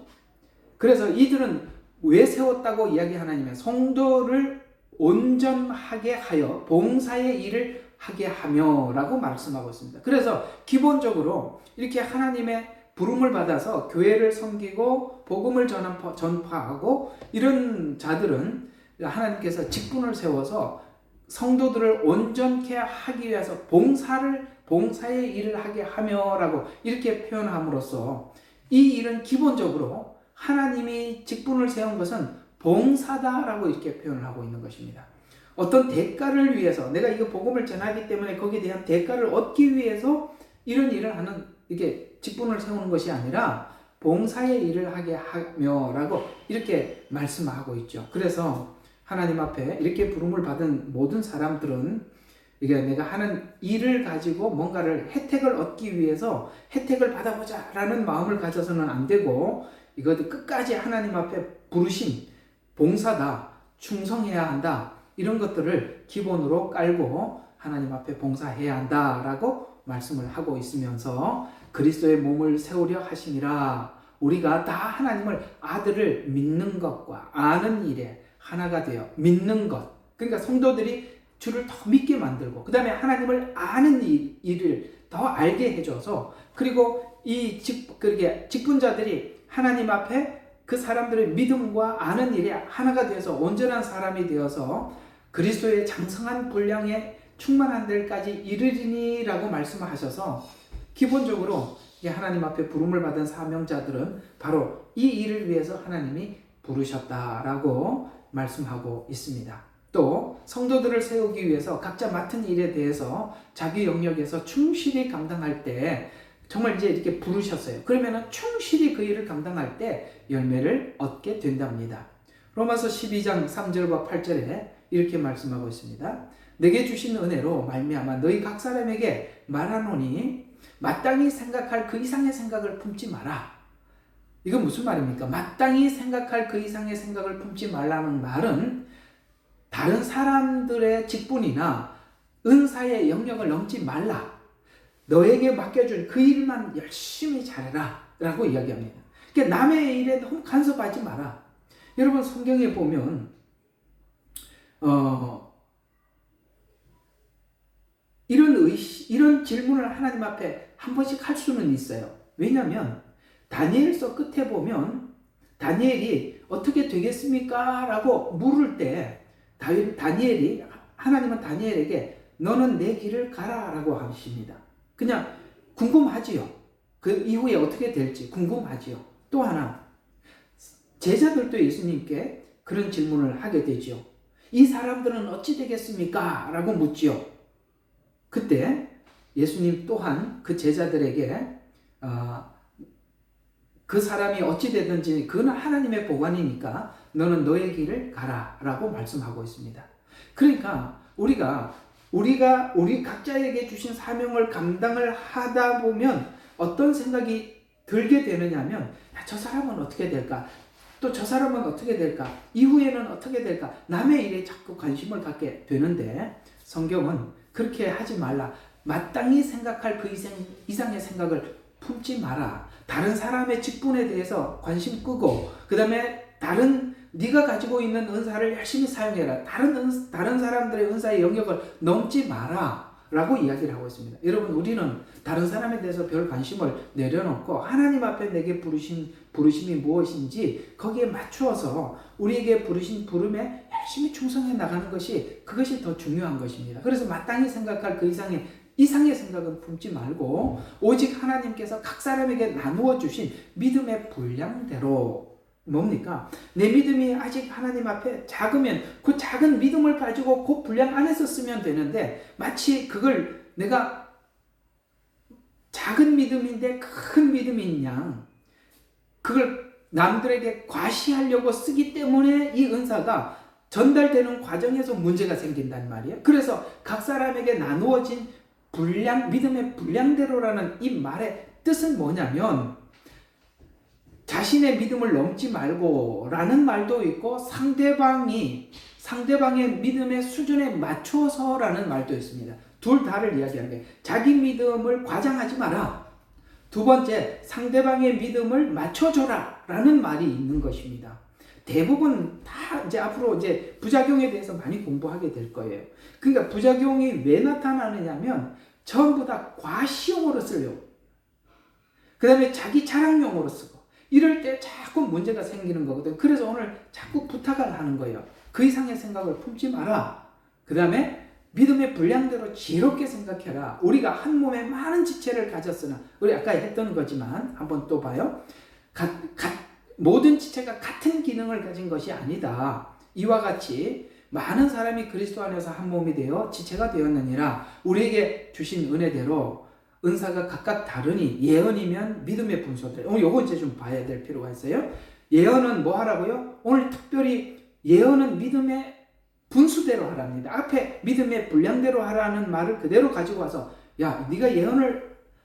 그래서 이들은 왜 세웠다고 이야기하냐면 성도를 온전하게 하여 봉사의 일을 하게 하며 라고 말씀하고 있습니다. 그래서 기본적으로 이렇게 하나님의 부름을 받아서 교회를 섬기고 복음을 전파하고 이런 자들은 하나님께서 직분을 세워서 성도들을 온전케 하기 위해서 봉사의 일을 하게 하며 라고 이렇게 표현함으로써 이 일은 기본적으로 하나님이 직분을 세운 것은 봉사다라고 이렇게 표현을 하고 있는 것입니다. 어떤 대가를 위해서 내가 이거 복음을 전하기 때문에 거기에 대한 대가를 얻기 위해서 이런 일을 하는 이게 직분을 세우는 것이 아니라 봉사의 일을 하게 하며라고 이렇게 말씀하고 있죠. 그래서 하나님 앞에 이렇게 부름을 받은 모든 사람들은 이게 내가 하는 일을 가지고 뭔가를 혜택을 얻기 위해서 혜택을 받아보자라는 마음을 가져서는 안 되고 이것도 끝까지 하나님 앞에 부르심, 봉사다, 충성해야 한다. 이런 것들을 기본으로 깔고 하나님 앞에 봉사해야 한다라고 말씀을 하고 있으면서 그리스도의 몸을 세우려 하심이라. 우리가 다 하나님을 아들을 믿는 것과 아는 일에 하나가 되어 믿는 것. 그러니까 성도들이 주를 더 믿게 만들고 그 다음에 하나님을 아는 일을 더 알게 해줘서 그리고 그렇게 직분자들이 하나님 앞에 그 사람들의 믿음과 아는 일에 하나가 되어서 온전한 사람이 되어서 그리스도의 장성한 분량에 충만한 데까지 이르리니라고 말씀하셔서 기본적으로 하나님 앞에 부름을 받은 사명자들은 바로 이 일을 위해서 하나님이 부르셨다라고 말씀하고 있습니다. 또 성도들을 세우기 위해서 각자 맡은 일에 대해서 자기 영역에서 충실히 감당할 때 정말 이제 이렇게 부르셨어요. 그러면은 충실히 그 일을 감당할 때 열매를 얻게 된답니다. 로마서 12장 3절과 8절에 이렇게 말씀하고 있습니다. 내게 주신 은혜로 말미암아 너희 각 사람에게 말하노니 마땅히 생각할 그 이상의 생각을 품지 마라. 이건 무슨 말입니까? 마땅히 생각할 그 이상의 생각을 품지 말라는 말은 다른 사람들의 직분이나 은사의 영역을 넘지 말라. 너에게 맡겨준 그 일만 열심히 잘해라 라고 이야기합니다. 그러니까 남의 일에 너무 간섭하지 마라. 여러분 성경에 보면 이런 질문을 하나님 앞에 한 번씩 할 수는 있어요. 왜냐하면 다니엘서 끝에 보면 다니엘이 어떻게 되겠습니까? 라고 물을 때 하나님은 다니엘에게 너는 내 길을 가라 라고 하십니다. 그냥 궁금하지요. 그 이후에 어떻게 될지 궁금하지요. 또 하나 제자들도 예수님께 그런 질문을 하게 되지요. 이 사람들은 어찌 되겠습니까? 라고 묻지요. 그때 예수님 또한 그 제자들에게 그 사람이 어찌 되든지 그는 하나님의 보관이니까 너는 너의 길을 가라 라고 말씀하고 있습니다. 그러니까 우리 각자에게 주신 사명을 감당을 하다 보면 어떤 생각이 들게 되느냐면 저 사람은 어떻게 될까? 또 저 사람은 어떻게 될까? 이후에는 어떻게 될까? 남의 일에 자꾸 관심을 갖게 되는데 성경은 그렇게 하지 말라. 마땅히 생각할 그 이상의 생각을 품지 마라. 다른 사람의 직분에 대해서 관심 끄고 그 다음에 네가 가지고 있는 은사를 열심히 사용해라. 다른 사람들의 은사의 영역을 넘지 마라 라고 이야기를 하고 있습니다. 여러분 우리는 다른 사람에 대해서 별 관심을 내려놓고 하나님 앞에 내게 부르심이 무엇인지 거기에 맞추어서 우리에게 부르신 부름에 열심히 충성해 나가는 그것이 더 중요한 것입니다. 그래서 마땅히 생각할 그 이상의 생각은 품지 말고 오직 하나님께서 각 사람에게 나누어 주신 믿음의 분량대로 뭡니까? 내 믿음이 아직 하나님 앞에 작으면 그 작은 믿음을 가지고 그 분량 안에서 쓰면 되는데 마치 그걸 내가 작은 믿음인데 큰 믿음인 양 그걸 남들에게 과시하려고 쓰기 때문에 이 은사가 전달되는 과정에서 문제가 생긴단 말이에요. 그래서 각 사람에게 나누어진 믿음의 분량대로라는 이 말의 뜻은 뭐냐면 자신의 믿음을 넘지 말고 라는 말도 있고 상대방의 믿음의 수준에 맞춰서 라는 말도 있습니다. 둘 다를 이야기하는 거예요. 자기 믿음을 과장하지 마라. 두 번째, 상대방의 믿음을 맞춰줘라 라는 말이 있는 것입니다. 대부분 다 이제 앞으로 이제 부작용에 대해서 많이 공부하게 될 거예요. 그러니까 부작용이 왜 나타나느냐면 전부 다 과시용으로 쓰려고. 그 다음에 자기 자랑용으로 쓰고. 이럴 때 자꾸 문제가 생기는 거거든. 그래서 오늘 자꾸 부탁을 하는 거예요. 그 이상의 생각을 품지 마라. 그 다음에 믿음의 분량대로 지혜롭게 생각해라. 우리가 한 몸에 많은 지체를 가졌으나 우리 아까 했던 거지만 한번 또 봐요. 모든 지체가 같은 기능을 가진 것이 아니다. 이와 같이 많은 사람이 그리스도 안에서 한 몸이 되어 지체가 되었느니라. 우리에게 주신 은혜대로 은사가 각각 다르니 예언이면 믿음의 분수들. 오늘 요거 이제 좀 봐야 될 필요가 있어요. 예언은 뭐 하라고요? 오늘 특별히 예언은 믿음의 분수대로 하랍니다. 앞에 믿음의 분량대로 하라는 말을 그대로 가지고 와서 야, 네가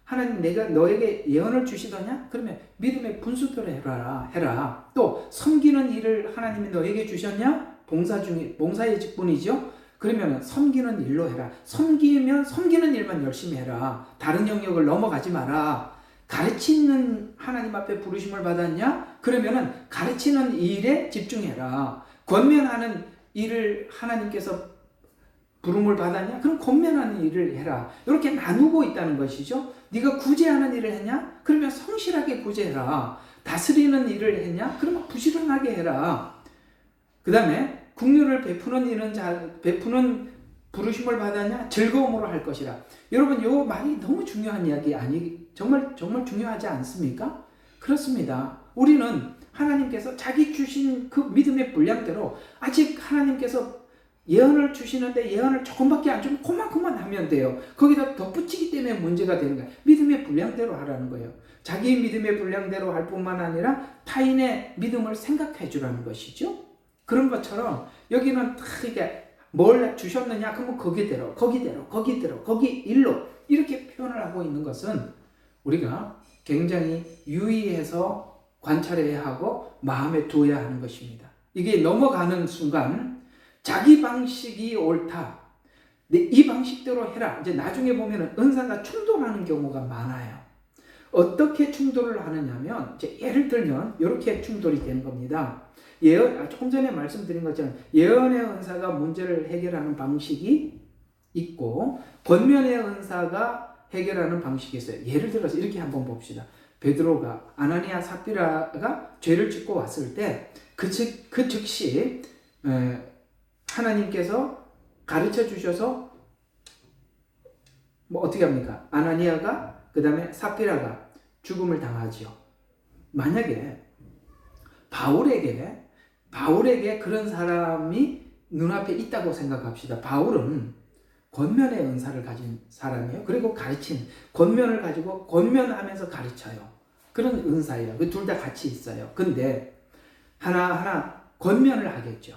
하나님 내가 너에게 예언을 주시더냐? 그러면 믿음의 분수대로 해라. 또 섬기는 일을 하나님이 너에게 주셨냐? 봉사의 직분이죠. 그러면 섬기는 일로 해라. 섬기는 일만 열심히 해라. 다른 영역을 넘어가지 마라. 가르치는 하나님 앞에 부르심을 받았냐? 그러면은 가르치는 일에 집중해라. 권면하는 일을 하나님께서 부름을 받았냐? 그럼 권면하는 일을 해라. 이렇게 나누고 있다는 것이죠. 네가 구제하는 일을 했냐? 그러면 성실하게 구제해라. 다스리는 일을 했냐? 그러면 부지런하게 해라. 그 다음에 긍휼을 베푸는 부르심을 받았냐? 즐거움으로 할 것이라. 여러분, 요 말이 너무 중요한 이야기 정말 중요하지 않습니까? 그렇습니다. 우리는 하나님께서 자기 주신 그 믿음의 분량대로 아직 하나님께서 예언을 주시는데 예언을 조금밖에 안 주면 그만큼만 하면 돼요. 거기다 덧붙이기 때문에 문제가 되는 거예요. 믿음의 분량대로 하라는 거예요. 자기 믿음의 분량대로 할 뿐만 아니라 타인의 믿음을 생각해 주라는 것이죠. 그런 것처럼 여기는 다 이게 뭘 주셨느냐 그러면 거기대로 거기 일로 이렇게 표현을 하고 있는 것은 우리가 굉장히 유의해서 관찰해야 하고 마음에 두어야 하는 것입니다. 이게 넘어가는 순간 자기 방식이 옳다. 이 방식대로 해라. 이제 나중에 보면은 은사가 충돌하는 경우가 많아요. 어떻게 충돌을 하느냐면 이제 예를 들면 이렇게 충돌이 되는 겁니다. 조금 전에 말씀드린 것처럼 예언의 은사가 문제를 해결하는 방식이 있고 권면의 은사가 해결하는 방식이 있어요. 예를 들어서 이렇게 한번 봅시다. 베드로가 아나니아 삽비라가 죄를 짓고 왔을 때 그 즉시 하나님께서 가르쳐 주셔서 뭐 어떻게 합니까? 아나니아가 그 다음에 삽비라가 죽음을 당하지요. 만약에 바울에게 그런 사람이 눈앞에 있다고 생각합시다. 바울은 권면의 은사를 가진 사람이에요. 그리고 권면을 가지고 권면하면서 가르쳐요. 그런 은사예요. 그 둘 다 같이 있어요. 근데 하나하나 권면을 하겠죠.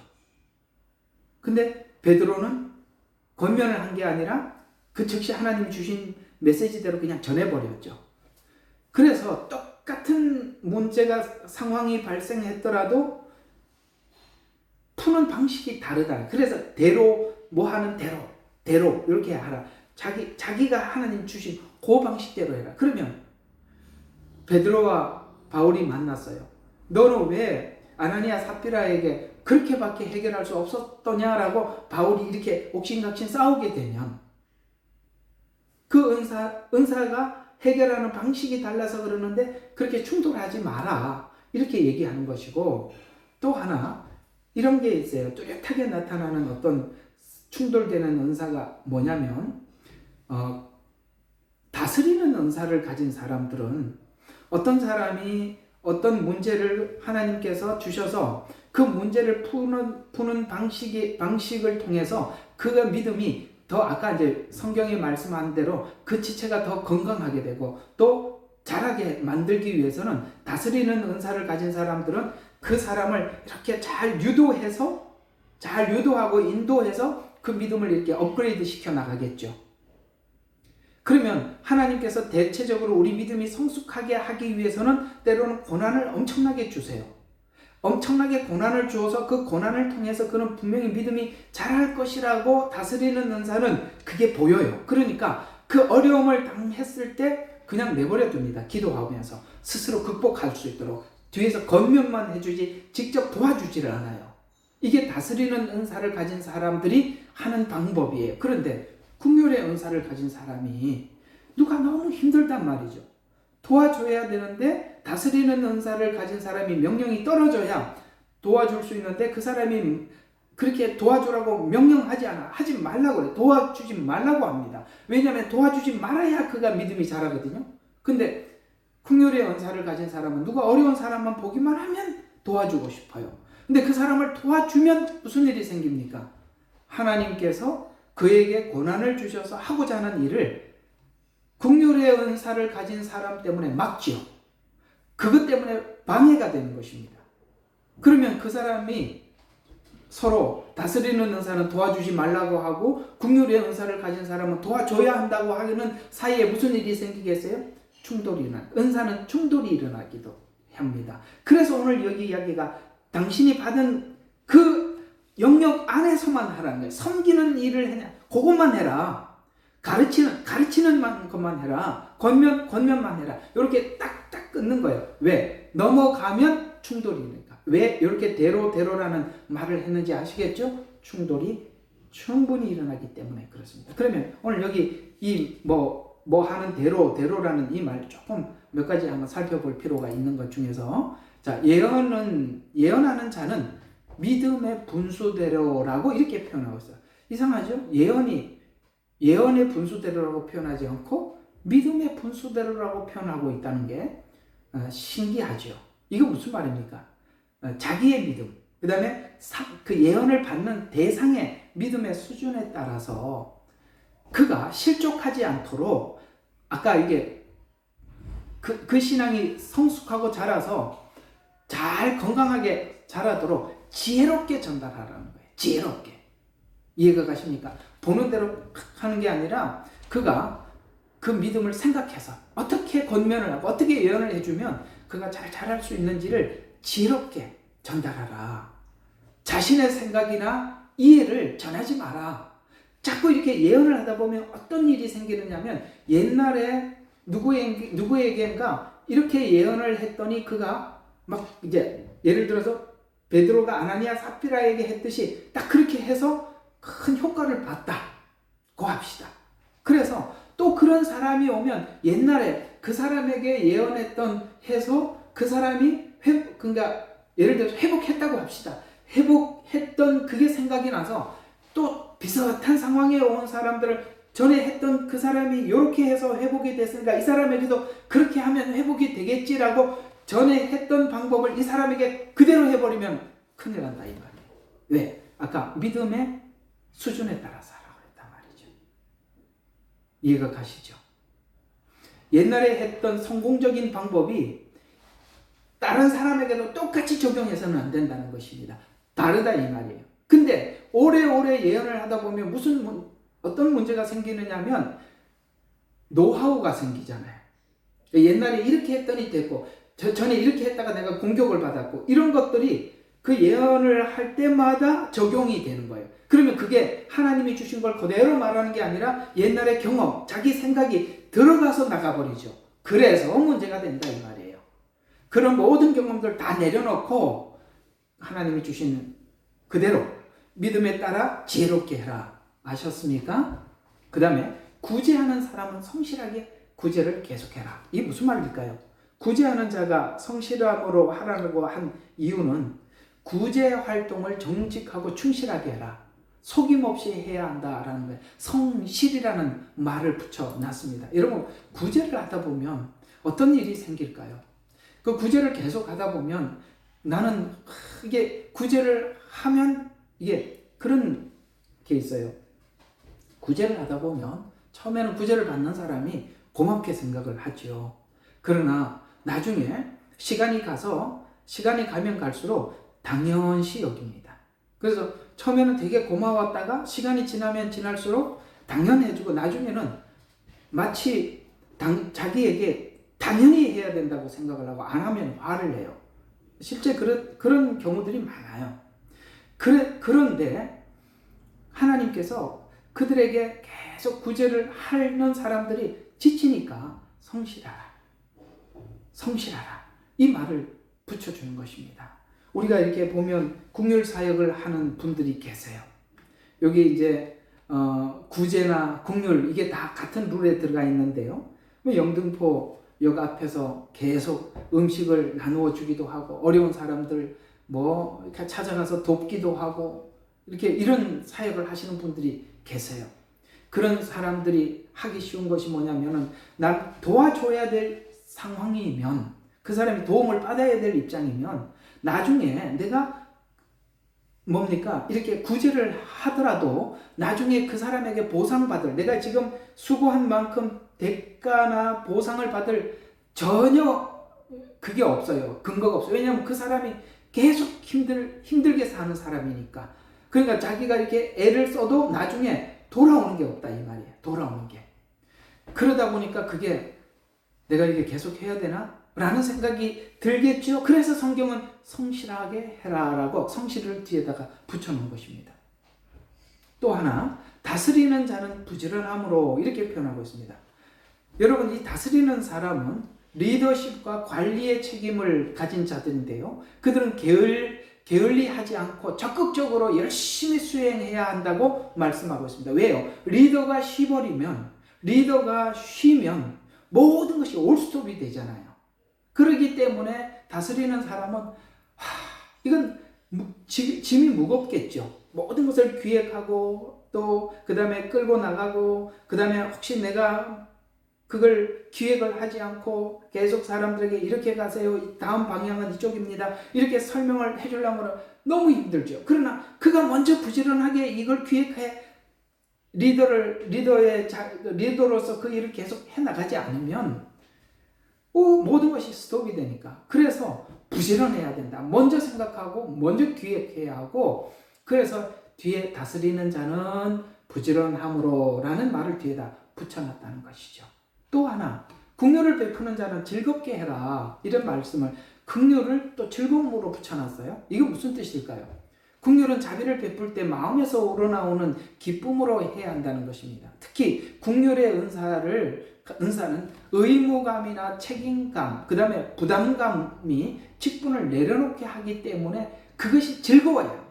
근데 베드로는 권면을 한 게 아니라 그 즉시 하나님이 주신 메시지대로 그냥 전해버렸죠. 그래서 똑같은 문제가 상황이 발생했더라도 푸는 방식이 다르다. 그래서 뭐 하는 대로 이렇게 하라. 자기가 하나님 주신 그 방식대로 해라. 그러면 베드로와 바울이 만났어요. 너는 왜 아나니아 삽비라에게 그렇게밖에 해결할 수 없었더냐라고 바울이 이렇게 옥신각신 싸우게 되면 그 은사가 해결하는 방식이 달라서 그러는데 그렇게 충돌하지 마라. 이렇게 얘기하는 것이고, 또 하나 이런 게 있어요. 뚜렷하게 나타나는 어떤 충돌되는 은사가 뭐냐면 다스리는 은사를 가진 사람들은 어떤 사람이 어떤 문제를 하나님께서 주셔서 그 문제를 푸는 방식을 통해서 그 믿음이 더 아까 이제 성경에 말씀한 대로 그 지체가 더 건강하게 되고 또 자라게 만들기 위해서는 다스리는 은사를 가진 사람들은 그 사람을 이렇게 잘 유도하고 인도해서 그 믿음을 이렇게 업그레이드 시켜 나가겠죠. 그러면 하나님께서 대체적으로 우리 믿음이 성숙하게 하기 위해서는 때로는 고난을 엄청나게 주세요. 엄청나게 고난을 주어서 그 고난을 통해서 그는 분명히 믿음이 자랄 것이라고 다스리는 은사는 그게 보여요. 그러니까 그 어려움을 당했을 때 그냥 내버려 둡니다. 기도하면서 스스로 극복할 수 있도록 뒤에서 겉면만 해주지 직접 도와주지를 않아요. 이게 다스리는 은사를 가진 사람들이 하는 방법이에요. 그런데 긍휼의 은사를 가진 사람이 누가 너무 힘들단 말이죠. 도와줘야 되는데 다스리는 은사를 가진 사람이 명령이 떨어져야 도와줄 수 있는데 그 사람이 그렇게 도와주라고 명령하지 않아. 하지 말라고 그래. 도와주지 말라고 합니다. 왜냐하면 도와주지 말아야 그가 믿음이 자라거든요. 근데 긍휼의 은사를 가진 사람은 누가 어려운 사람만 보기만 하면 도와주고 싶어요. 근데 그 사람을 도와주면 무슨 일이 생깁니까? 하나님께서 그에게 고난을 주셔서 하고자 하는 일을 긍휼의 은사를 가진 사람 때문에 막지요. 그것 때문에 방해가 되는 것입니다. 그러면 그 사람이 서로 다스리는 은사는 도와주지 말라고 하고 긍휼의 은사를 가진 사람은 도와줘야 한다고 하는 사이에 무슨 일이 생기겠어요? 은사는 충돌이 일어나기도 합니다. 그래서 오늘 여기 이야기가 당신이 받은 그 영역 안에서만 하라는 거예요. 섬기는 일을 해냐? 그것만 해라. 가르치는 것만 해라. 권면만 해라. 이렇게 딱딱 끊는 거예요. 왜? 넘어가면 충돌이니까. 왜 이렇게 대로라는 말을 했는지 아시겠죠? 충돌이 충분히 일어나기 때문에 그렇습니다. 그러면 오늘 여기 뭐 하는 대로라는 이 말 조금 몇 가지 한번 살펴볼 필요가 있는 것 중에서, 자, 예언하는 자는 믿음의 분수대로라고 이렇게 표현하고 있어요. 이상하죠? 예언의 분수대로라고 표현하지 않고 믿음의 분수대로라고 표현하고 있다는 게 신기하죠. 이거 무슨 말입니까? 자기의 믿음, 그 다음에 그 예언을 받는 대상의 믿음의 수준에 따라서 그가 실족하지 않도록 아까 이게 그 신앙이 성숙하고 자라서 잘 건강하게 자라도록 지혜롭게 전달하라는 거예요. 지혜롭게. 이해가 가십니까? 보는 대로 하는 게 아니라 그가 그 믿음을 생각해서 어떻게 권면을 하고 어떻게 예언을 해주면 그가 잘 자랄 수 있는지를 지혜롭게 전달하라. 자신의 생각이나 이해를 전하지 마라. 자꾸 이렇게 예언을 하다 보면 어떤 일이 생기느냐면 옛날에 누구에게인가 이렇게 예언을 했더니 그가 막 이제 예를 들어서 베드로가 아나니아 삽비라에게 했듯이 딱 그렇게 해서 큰 효과를 봤다고 합시다. 그래서 또 그런 사람이 오면 옛날에 그 사람에게 예언했던 해서 그 사람이 그러니까 예를 들어서 회복했다고 합시다. 회복했던 그게 생각이 나서 또 비슷한 상황에 온 사람들을 전에 했던 그 사람이 이렇게 해서 회복이 됐으니까 이 사람에게도 그렇게 하면 회복이 되겠지라고 전에 했던 방법을 이 사람에게 그대로 해버리면 큰일 난다 이 말이에요. 왜? 아까 믿음의 수준에 따라서 하라고 했단 말이죠. 이해가 가시죠? 옛날에 했던 성공적인 방법이 다른 사람에게도 똑같이 적용해서는 안 된다는 것입니다. 다르다 이 말이에요. 근데 오래오래 예언을 하다 보면 어떤 문제가 생기느냐 하면 노하우가 생기잖아요. 옛날에 이렇게 했더니 됐고 전에 이렇게 했다가 내가 공격을 받았고 이런 것들이 그 예언을 할 때마다 적용이 되는 거예요. 그러면 그게 하나님이 주신 걸 그대로 말하는 게 아니라 옛날의 경험, 자기 생각이 들어가서 나가버리죠. 그래서 문제가 된다 이 말이에요. 그런 모든 경험들 다 내려놓고 하나님이 주신 그대로 믿음에 따라 지혜롭게 해라. 아셨습니까? 그 다음에 구제하는 사람은 성실하게 구제를 계속해라. 이게 무슨 말일까요? 구제하는 자가 성실함으로 하라고 한 이유는 구제 활동을 정직하고 충실하게 해라. 속임없이 해야 한다라는 거예요. 성실이라는 말을 붙여놨습니다. 여러분 구제를 하다 보면 어떤 일이 생길까요? 그 구제를 계속 하다 보면 나는 이게 구제를 하면 이게 그런 게 있어요. 구제를 하다 보면 처음에는 구제를 받는 사람이 고맙게 생각을 하죠. 그러나 나중에 시간이 가면 갈수록 당연시 여깁니다. 그래서 처음에는 되게 고마웠다가 시간이 지나면 지날수록 당연해지고 나중에는 마치 자기에게 당연히 해야 된다고 생각을 하고 안 하면 화를 내요. 실제 그런 경우들이 많아요. 그런데 하나님께서 그들에게 계속 구제를 하는 사람들이 지치니까 성실하라. 이 말을 붙여주는 것입니다. 우리가 이렇게 보면 국률 사역을 하는 분들이 계세요. 여기 이제 구제나 국률 이게 다 같은 룰에 들어가 있는데요. 영등포역 앞에서 계속 음식을 나누어 주기도 하고 어려운 사람들 이렇게 찾아가서 돕기도 하고 이런 사역을 하시는 분들이 계세요. 그런 사람들이 하기 쉬운 것이 뭐냐면은 난 도와줘야 될 상황이면 그 사람이 도움을 받아야 될 입장이면 나중에 내가 이렇게 구제를 하더라도 나중에 그 사람에게 보상받을 내가 지금 수고한 만큼 대가나 보상을 받을 전혀 그게 없어요. 근거가 없어요. 왜냐하면 그 사람이 계속 힘들게 사는 사람이니까. 그러니까 자기가 이렇게 애를 써도 나중에 돌아오는 게 없다 이 말이에요. 돌아오는 게. 그러다 보니까 그게 내가 이게 계속 해야 되나? 라는 생각이 들겠죠. 그래서 성경은 성실하게 해라라고 성실을 뒤에다가 붙여놓은 것입니다. 또 하나 다스리는 자는 부지런함으로 이렇게 표현하고 있습니다. 여러분 이 다스리는 사람은 리더십과 관리의 책임을 가진 자들인데요. 그들은 게을리하지 않고 적극적으로 열심히 수행해야 한다고 말씀하고 있습니다. 왜요? 리더가 쉬면 모든 것이 올스톱이 되잖아요. 그렇기 때문에 다스리는 사람은 이건 짐이 무겁겠죠. 모든 것을 기획하고 또 그 다음에 끌고 나가고 그 다음에 혹시 내가 그걸 기획을 하지 않고 계속 사람들에게 이렇게 가세요. 다음 방향은 이쪽입니다. 이렇게 설명을 해주려면 너무 힘들죠. 그러나 그가 먼저 부지런하게 이걸 기획해 리더로서 그 일을 계속 해나가지 않으면 모든 것이 스톱이 되니까. 그래서 부지런해야 된다. 먼저 생각하고 먼저 기획해야 하고, 그래서 뒤에 다스리는 자는 부지런함으로 라는 말을 뒤에다 붙여놨다는 것이죠. 또 하나, 긍휼을 베푸는 자는 즐겁게 해라, 이런 말씀을, 긍휼을 또 즐거움으로 붙여놨어요. 이거 무슨 뜻일까요? 긍휼은 자비를 베풀 때 마음에서 우러나오는 기쁨으로 해야 한다는 것입니다. 특히 긍휼의 은사는 의무감이나 책임감, 그 다음에 부담감이 직분을 내려놓게 하기 때문에 그것이 즐거워야 해요.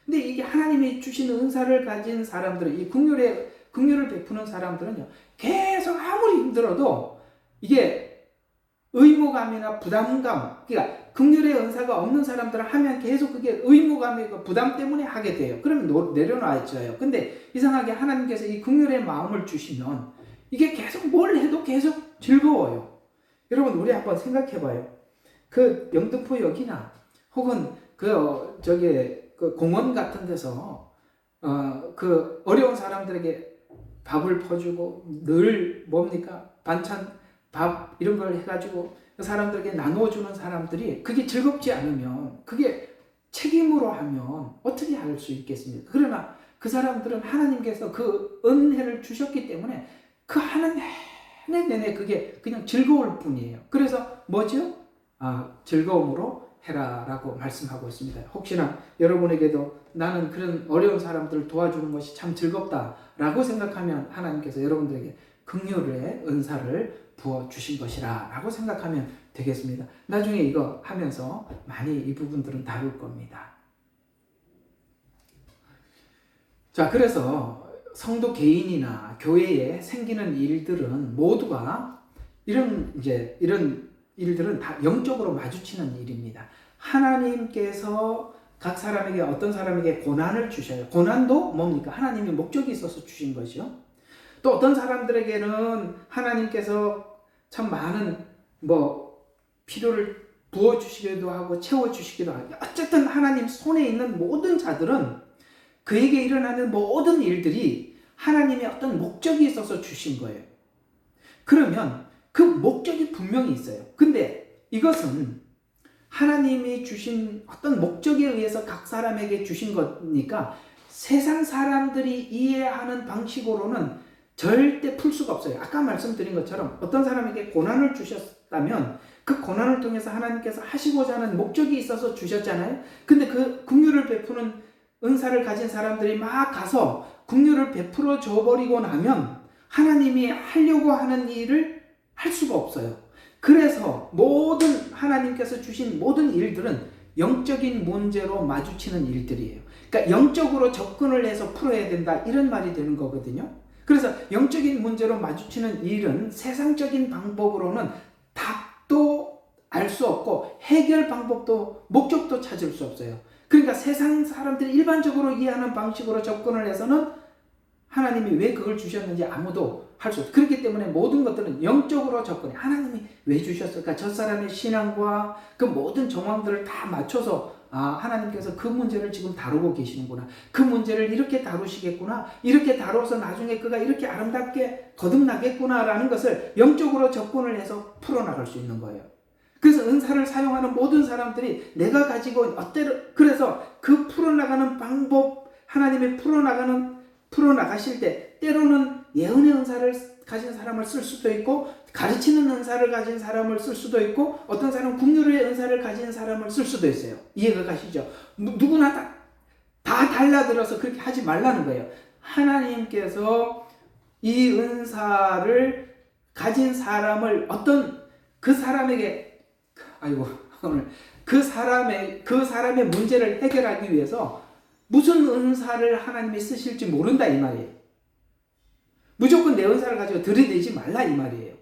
근데 이게 하나님이 주신 은사를 가진 사람들은, 이 긍휼을 베푸는 사람들은요, 계속 아무리 힘들어도 이게 의무감이나 부담감, 그러니까 긍휼의 은사가 없는 사람들은 하면 계속 그게 의무감이고 부담 때문에 하게 돼요. 그러면 내려놔야죠. 근데 이상하게 하나님께서 이 긍휼의 마음을 주시면 이게 계속 뭘 해도 계속 즐거워요. 여러분, 우리 한번 생각해봐요. 그 영등포역이나 혹은 그 공원 같은 데서 그 어려운 사람들에게 밥을 퍼주고 늘 뭡니까? 반찬, 밥 이런 걸 해가지고 사람들에게 나눠주는 사람들이 그게 즐겁지 않으면, 그게 책임으로 하면 어떻게 할 수 있겠습니까? 그러나 그 사람들은 하나님께서 그 은혜를 주셨기 때문에 그 하는 내내 그게 그냥 즐거울 뿐이에요. 그래서 뭐죠? 즐거움으로 해라라고 말씀하고 있습니다. 혹시나 여러분에게도 나는 그런 어려운 사람들을 도와주는 것이 참 즐겁다라고 생각하면 하나님께서 여러분들에게 긍휼의 은사를 부어주신 것이라 라고 생각하면 되겠습니다. 나중에 이거 하면서 많이 이 부분들은 다룰 겁니다. 자, 그래서 성도 개인이나 교회에 생기는 일들은 모두가 이런 일들은 다 영적으로 마주치는 일입니다. 하나님께서 각 사람에게, 어떤 사람에게 고난을 주셔요. 고난도 뭡니까? 하나님의 목적이 있어서 주신 것이요. 또 어떤 사람들에게는 하나님께서 참 많은 필요를 부어주시기도 하고 채워주시기도 하고, 어쨌든 하나님 손에 있는 모든 자들은 그에게 일어나는 모든 일들이 하나님의 어떤 목적이 있어서 주신 거예요. 그러면 그 목적이 분명히 있어요. 근데 이것은 하나님이 주신 어떤 목적에 의해서 각 사람에게 주신 거니까 세상 사람들이 이해하는 방식으로는 절대 풀 수가 없어요. 아까 말씀드린 것처럼 어떤 사람에게 고난을 주셨다면 그 고난을 통해서 하나님께서 하시고자 하는 목적이 있어서 주셨잖아요. 근데 그 긍휼을 베푸는 은사를 가진 사람들이 막 가서 긍휼을 베풀어 줘버리고 나면 하나님이 하려고 하는 일을 할 수가 없어요. 그래서 하나님께서 주신 모든 일들은 영적인 문제로 마주치는 일들이에요. 그러니까 영적으로 접근을 해서 풀어야 된다, 이런 말이 되는 거거든요. 그래서 영적인 문제로 마주치는 일은 세상적인 방법으로는 답도 알 수 없고 해결 방법도 목적도 찾을 수 없어요. 그러니까 세상 사람들이 일반적으로 이해하는 방식으로 접근을 해서는 하나님이 왜 그걸 주셨는지 아무도 할 수 없어요. 그렇기 때문에 모든 것들은 영적으로 접근해. 하나님이 왜 주셨을까? 저 사람의 신앙과 그 모든 정황들을 다 맞춰서 하나님께서 그 문제를 지금 다루고 계시는구나. 그 문제를 이렇게 다루시겠구나. 이렇게 다뤄서 나중에 그가 이렇게 아름답게 거듭나겠구나라는 것을 영적으로 접근을 해서 풀어나갈 수 있는 거예요. 그래서 은사를 사용하는 모든 사람들이 내가 가지고 그래서 그 풀어나가는 방법, 하나님이 풀어나가실 때 때로는 예언의 은사를 가진 사람을 쓸 수도 있고, 가르치는 은사를 가진 사람을 쓸 수도 있고, 어떤 사람은 긍휼의 은사를 가진 사람을 쓸 수도 있어요. 이해가 가시죠? 누구나 다 달라들어서 그렇게 하지 말라는 거예요. 하나님께서 이 은사를 가진 사람을 그 사람에게 오늘 그 사람의 문제를 해결하기 위해서 무슨 은사를 하나님이 쓰실지 모른다, 이 말이에요. 무조건 내 은사를 가지고 들이대지 말라, 이 말이에요.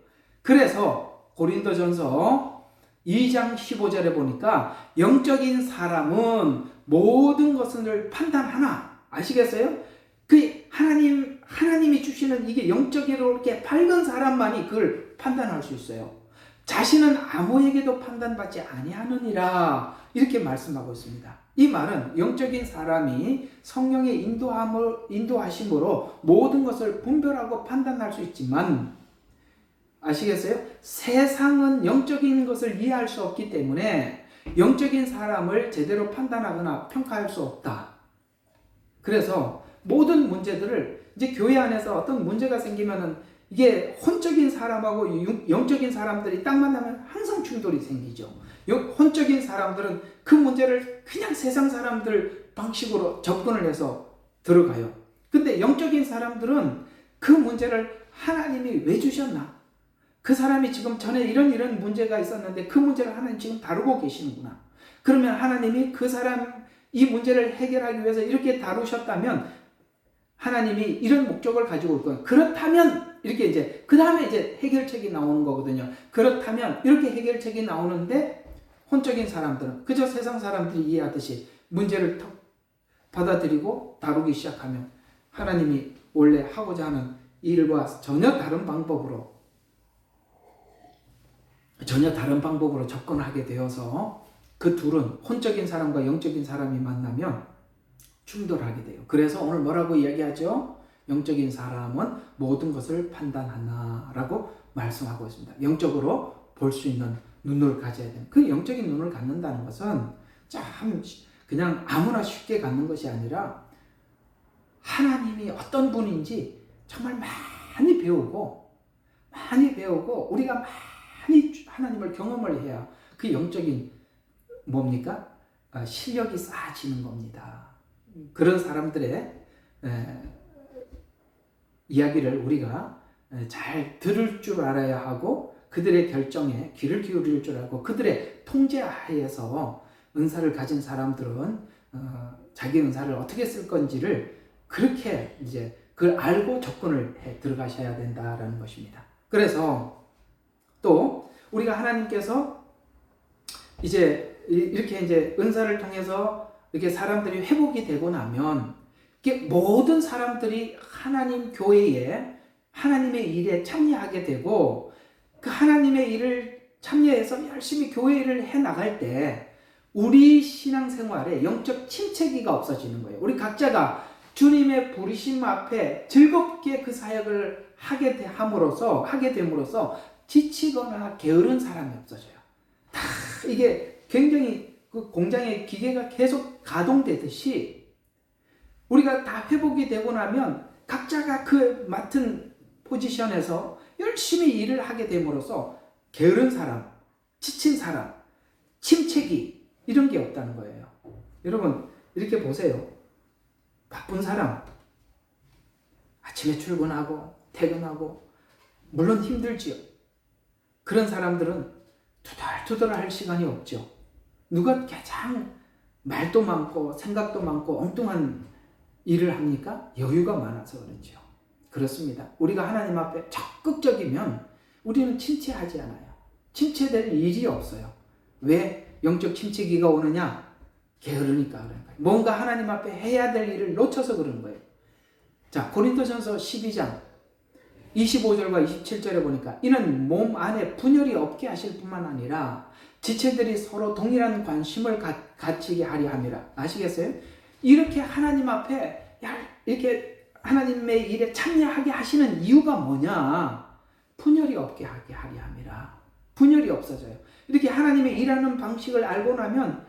그래서 고린도전서 2장 15절에 보니까 영적인 사람은 모든 것을 판단하나, 아시겠어요? 그 하나님이 주신 주시는 이게 영적으로 이렇게 밝은 사람만이 그걸 판단할 수 있어요. 자신은 아무에게도 판단받지 아니하느니라 이렇게 말씀하고 있습니다. 이 말은 영적인 사람이 성령의 인도하심으로 모든 것을 분별하고 판단할 수 있지만 아시겠어요? 세상은 영적인 것을 이해할 수 없기 때문에 영적인 사람을 제대로 판단하거나 평가할 수 없다. 그래서 모든 문제들을 이제 교회 안에서 어떤 문제가 생기면은 이게 혼적인 사람하고 영적인 사람들이 딱 만나면 항상 충돌이 생기죠. 혼적인 사람들은 그 문제를 그냥 세상 사람들 방식으로 접근을 해서 들어가요. 근데 영적인 사람들은 그 문제를 하나님이 왜 주셨나? 그 사람이 지금 전에 이런 문제가 있었는데 그 문제를 하나님 지금 다루고 계시는구나. 그러면 하나님이 그 사람 이 문제를 해결하기 위해서 이렇게 다루셨다면 하나님이 이런 목적을 가지고 올 거예요. 그렇다면 이렇게 이제 그 다음에 이제 해결책이 나오는 거거든요. 그렇다면 이렇게 해결책이 나오는데 혼적인 사람들은 그저 세상 사람들이 이해하듯이 문제를 받아들이고 다루기 시작하면 하나님이 원래 하고자 하는 일과 전혀 다른 방법으로 접근하게 되어서 그 둘은 혼적인 사람과 영적인 사람이 만나면 충돌하게 돼요. 그래서 오늘 뭐라고 이야기하죠? 영적인 사람은 모든 것을 판단하나라고 말씀하고 있습니다. 영적으로 볼 수 있는 눈을 가져야 돼요. 그 영적인 눈을 갖는다는 것은 참 그냥 아무나 쉽게 갖는 것이 아니라 하나님이 어떤 분인지 정말 많이 배우고 우리가 많이 하나님을 경험을 해야 그 영적인 뭡니까? 실력이 쌓아지는 겁니다. 그런 사람들의 이야기를 우리가 잘 들을 줄 알아야 하고 그들의 결정에 귀를 기울일 줄 알고 그들의 통제하에서 은사를 가진 사람들은 자기 은사를 어떻게 쓸 건지를 그렇게 이제 그걸 알고 접근을 해 들어가셔야 된다라는 것입니다. 그래서 또 우리가 하나님께서 이제 이렇게 이제 은사를 통해서 이렇게 사람들이 회복이 되고 나면 이게 모든 사람들이 하나님 교회에 하나님의 일에 참여하게 되고 그 하나님의 일을 참여해서 열심히 교회 일을 해 나갈 때 우리 신앙생활에 영적 침체기가 없어지는 거예요. 우리 각자가 주님의 부르심 앞에 즐겁게 그 사역을 하게 됨으로써 지치거나 게으른 사람이 없어져요. 다 이게 굉장히 그 공장의 기계가 계속 가동되듯이 우리가 다 회복이 되고 나면 각자가 그 맡은 포지션에서 열심히 일을 하게 됨으로써 게으른 사람, 지친 사람, 침체기 이런 게 없다는 거예요. 여러분 이렇게 보세요. 바쁜 사람 아침에 출근하고 퇴근하고 물론 힘들지요. 그런 사람들은 투덜투덜할 시간이 없죠. 누가 가장 말도 많고 생각도 많고 엉뚱한 일을 합니까? 여유가 많아서 그렇죠. 그렇습니다. 우리가 하나님 앞에 적극적이면 우리는 침체하지 않아요. 침체될 일이 없어요. 왜 영적 침체기가 오느냐? 게으르니까 그런 거예요. 뭔가 하나님 앞에 해야 될 일을 놓쳐서 그런 거예요. 자, 고린도전서 12장 25절과 27절에 보니까 이는 몸 안에 분열이 없게 하실 뿐만 아니라 지체들이 서로 동일한 관심을 가지게 하려 함이라. 아시겠어요? 이렇게 하나님 앞에 이렇게 하나님의 일에 참여하게 하시는 이유가 뭐냐? 분열이 없게 하게 하려 함이라. 분열이 없어져요. 이렇게 하나님의 일하는 방식을 알고 나면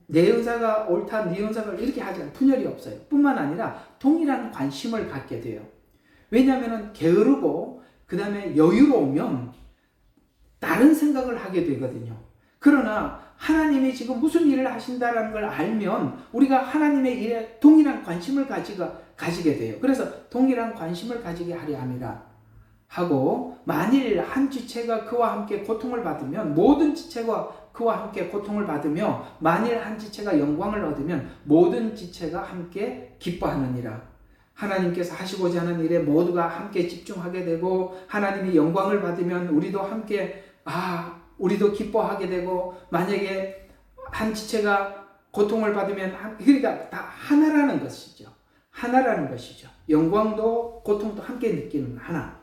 내 은사가 옳다, 네 은사가 이렇게 하지 않아요. 분열이 없어요. 뿐만 아니라 동일한 관심을 갖게 돼요. 왜냐하면 게으르고 그 다음에 여유로우면 다른 생각을 하게 되거든요. 그러나 하나님이 지금 무슨 일을 하신다는 걸 알면 우리가 하나님의 일에 동일한 관심을 가지게 돼요. 그래서 동일한 관심을 가지게 하려 함이라 하고 만일 한 지체가 그와 함께 고통을 받으면 모든 지체가 그와 함께 고통을 받으며 만일 한 지체가 영광을 얻으면 모든 지체가 함께 기뻐하느니라. 하나님께서 하시고자 하는 일에 모두가 함께 집중하게 되고 하나님이 영광을 받으면 우리도 함께 우리도 기뻐하게 되고 만약에 한 지체가 고통을 받으면 그러니까 다 하나라는 것이죠. 하나라는 것이죠. 영광도 고통도 함께 느끼는 하나.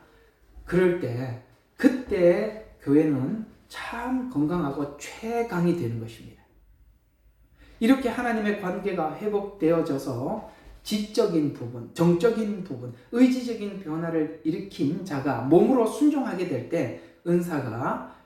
그럴 때 그때 교회는 참 건강하고 최강이 되는 것입니다. 이렇게 하나님의 관계가 회복되어져서 지적인 부분, 정적인 부분, 의지적인 변화를 일으킨 자가 몸으로 순종하게 될 때 은사가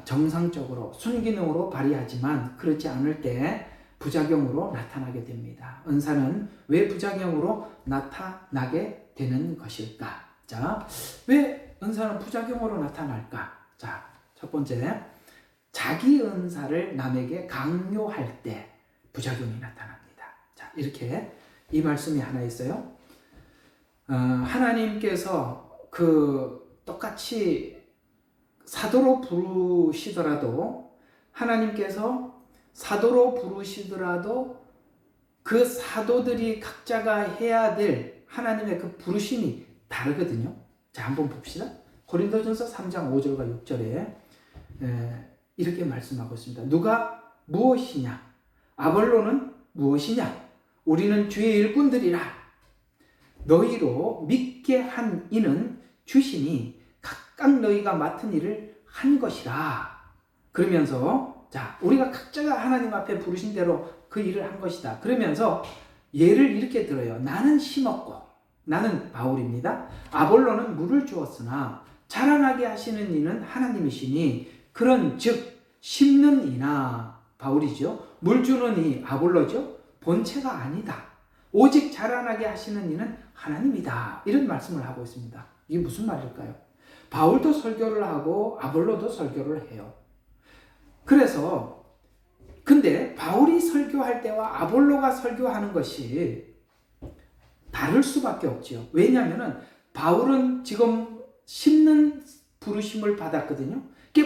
정상적으로 순기능으로 발휘하지만 그렇지 않을 때 부작용으로 나타나게 됩니다. 은사는 왜 부작용으로 나타나게 되는 것일까? 자, 왜 은사는 부작용으로 나타날까? 자, 첫 번째, 자기 은사를 남에게 강요할 때 부작용이 나타납니다. 자, 이렇게 이 말씀이 하나 있어요. 하나님께서 똑같이 사도로 부르시더라도 그 사도들이 각자가 해야 될 하나님의 그 부르심이 다르거든요. 자, 한번 봅시다. 고린도전서 3장 5절과 6절에 이렇게 말씀하고 있습니다. 누가 무엇이냐? 아볼로는 무엇이냐? 우리는 주의 일꾼들이라. 너희로 믿게 한 이는 주시니 각각 너희가 맡은 일을 한 것이라. 그러면서 자, 우리가 각자가 하나님 앞에 부르신 대로 그 일을 한 것이다. 그러면서 예를 이렇게 들어요. 나는 심었고, 나는 바울입니다. 아볼로는 물을 주었으나 자라나게 하시는 이는 하나님이시니 그런즉 심는 이나 바울이죠. 물 주는 이 아볼로죠. 본체가 아니다. 오직 자라나게 하시는 이는 하나님이다. 이런 말씀을 하고 있습니다. 이게 무슨 말일까요? 바울도 설교를 하고 아볼로도 설교를 해요. 그래서 근데 바울이 설교할 때와 아볼로가 설교하는 것이 다를 수밖에 없지요. 왜냐하면 바울은 지금 심는 부르심을 받았거든요.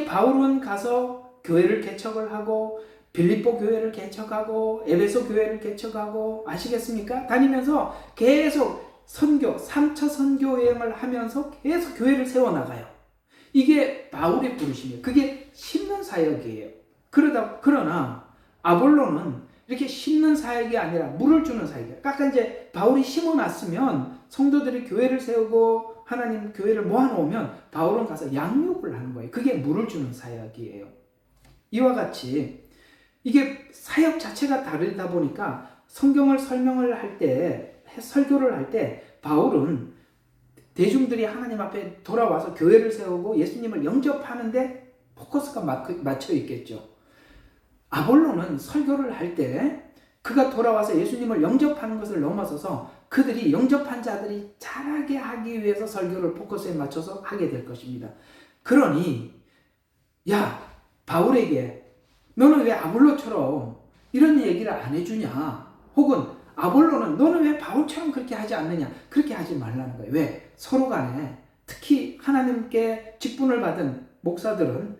바울은 가서 교회를 개척을 하고 빌립보 교회를 개척하고 에베소 교회를 개척하고 아시겠습니까? 다니면서 계속 선교, 3차 선교 여행을 하면서 계속 교회를 세워나가요. 이게 바울의 부르심이에요. 그게 심는 사역이에요. 그러나 아볼로는 이렇게 심는 사역이 아니라 물을 주는 사역이에요. 아까 이제 바울이 심어놨으면 성도들이 교회를 세우고 하나님 교회를 모아놓으면 바울은 가서 양육을 하는 거예요. 그게 물을 주는 사역이에요. 이와 같이 이게 사역 자체가 다르다 보니까 성경을 설교를 할 때 바울은 대중들이 하나님 앞에 돌아와서 교회를 세우고 예수님을 영접하는데 포커스가 맞춰 있겠죠. 아볼로는 설교를 할 때 그가 돌아와서 예수님을 영접하는 것을 넘어서서 그들이 영접한 자들이 자라게 하기 위해서 설교를 포커스에 맞춰서 하게 될 것입니다. 그러니 야, 바울에게 너는 왜 아볼로처럼 이런 얘기를 안 해주냐? 혹은 아볼로는 너는 왜 바울처럼 그렇게 하지 않느냐? 그렇게 하지 말라는 거예요. 왜? 서로 간에 특히 하나님께 직분을 받은 목사들은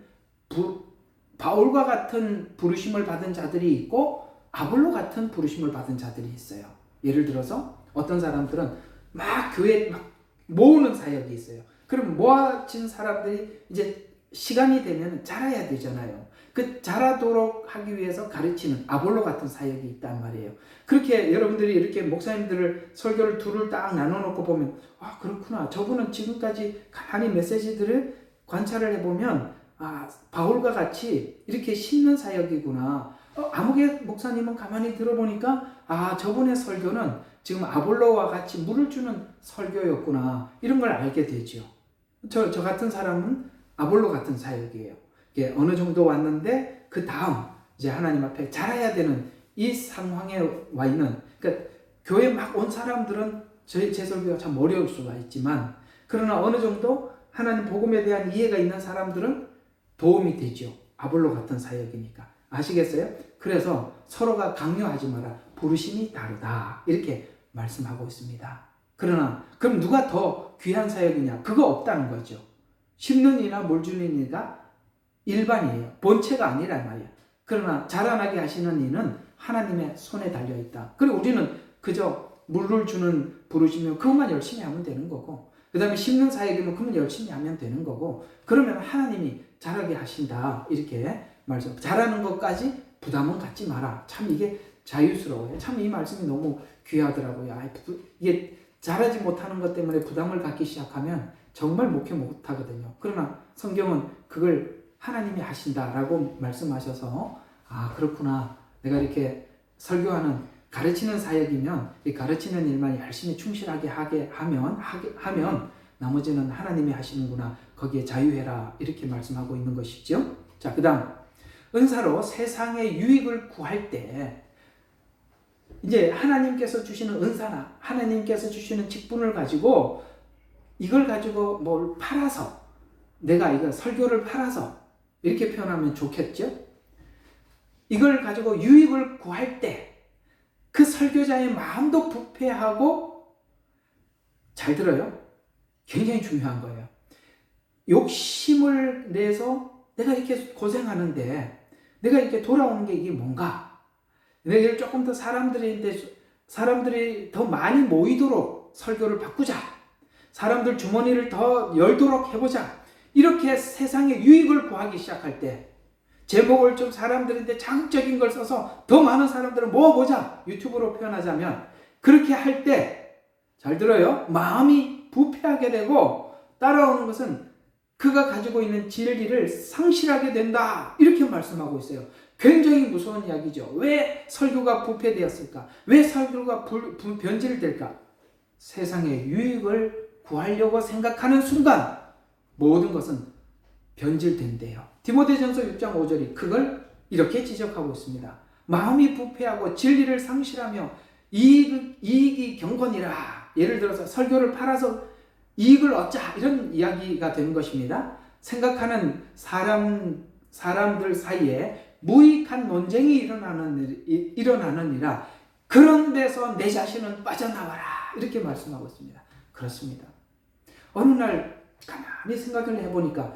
바울과 같은 부르심을 받은 자들이 있고 아볼로 같은 부르심을 받은 자들이 있어요. 예를 들어서 어떤 사람들은 막 교회에 막 모으는 사역이 있어요. 그럼 모아진 사람들이 이제 시간이 되면 자라야 되잖아요. 그 자라도록 하기 위해서 가르치는 아볼로 같은 사역이 있단 말이에요. 그렇게 여러분들이 이렇게 목사님들을 설교를 둘을 딱 나눠놓고 보면 아, 그렇구나. 저분은 지금까지 가만히 메시지들을 관찰을 해보면 아, 바울과 같이 이렇게 심는 사역이구나. 아무개 목사님은 가만히 들어보니까 아, 저분의 설교는 지금 아볼로와 같이 물을 주는 설교였구나. 이런 걸 알게 되죠. 저 같은 사람은 아볼로 같은 사역이에요. 이게 어느 정도 왔는데 그 다음 이제 하나님 앞에 자라야 되는 이 상황에 와 있는, 그러니까 교회 막 온 사람들은 제 설교가 참 어려울 수가 있지만 그러나 어느 정도 하나님 복음에 대한 이해가 있는 사람들은 도움이 되죠. 아볼로 같은 사역이니까. 아시겠어요? 그래서 서로가 강요하지 마라. 부르심이 다르다. 이렇게 말씀하고 있습니다. 그러나 그럼 누가 더 귀한 사역이냐? 그거 없다는 거죠. 심는 이나 물 주는 이가 일반이에요. 본체가 아니란 말이에요. 그러나 자라나게 하시는 이는 하나님의 손에 달려있다. 그리고 우리는 그저 물을 주는 부르시면 그것만 열심히 하면 되는 거고, 그 다음에 심는 사역이면 그것만 열심히 하면 되는 거고, 그러면 하나님이 자라게 하신다. 이렇게 말씀. 자라는 것까지 부담은 갖지 마라. 참 이게 자유스러워요. 참 이 말씀이 너무 귀하더라고요. 이게 잘하지 못하는 것 때문에 부담을 갖기 시작하면 정말 목회 못하거든요. 그러나 성경은 그걸 하나님이 하신다라고 말씀하셔서 아 그렇구나. 내가 이렇게 설교하는 가르치는 사역이면 이 가르치는 일만 열심히 충실하게 하면 나머지는 하나님이 하시는구나. 거기에 자유해라. 이렇게 말씀하고 있는 것이죠. 자, 그 다음 은사로 세상의 유익을 구할 때 이제 하나님께서 주시는 은사나 하나님께서 주시는 직분을 가지고 이걸 가지고 뭘 팔아서 내가 이거 설교를 팔아서 이렇게 표현하면 좋겠죠? 이걸 가지고 유익을 구할 때 그 설교자의 마음도 부패하고 잘 들어요. 굉장히 중요한 거예요. 욕심을 내서 내가 이렇게 고생하는데 내가 이렇게 돌아오는 게 이게 뭔가? 내가 조금 더 사람들이 더 많이 모이도록 설교를 바꾸자. 사람들 주머니를 더 열도록 해보자. 이렇게 세상에 유익을 구하기 시작할 때 제목을 좀 사람들인데 자극적인 걸 써서 더 많은 사람들을 모아보자. 유튜브로 표현하자면 그렇게 할 때 잘 들어요. 마음이 부패하게 되고 따라오는 것은 그가 가지고 있는 진리를 상실하게 된다. 이렇게 말씀하고 있어요. 굉장히 무서운 이야기죠. 왜 설교가 부패되었을까? 왜 설교가 변질될까? 세상의 유익을 구하려고 생각하는 순간 모든 것은 변질된대요. 디모데전서 6장 5절이 그걸 이렇게 지적하고 있습니다. 마음이 부패하고 진리를 상실하며 이익이 경건이라. 예를 들어서 설교를 팔아서 이익을 얻자 이런 이야기가 되는 것입니다. 생각하는 사람들 사이에 무익한 논쟁이 일어나느니라. 그런 데서 내 자신은 빠져나와라. 이렇게 말씀하고 있습니다. 그렇습니다. 어느 날 가만히 생각을 해보니까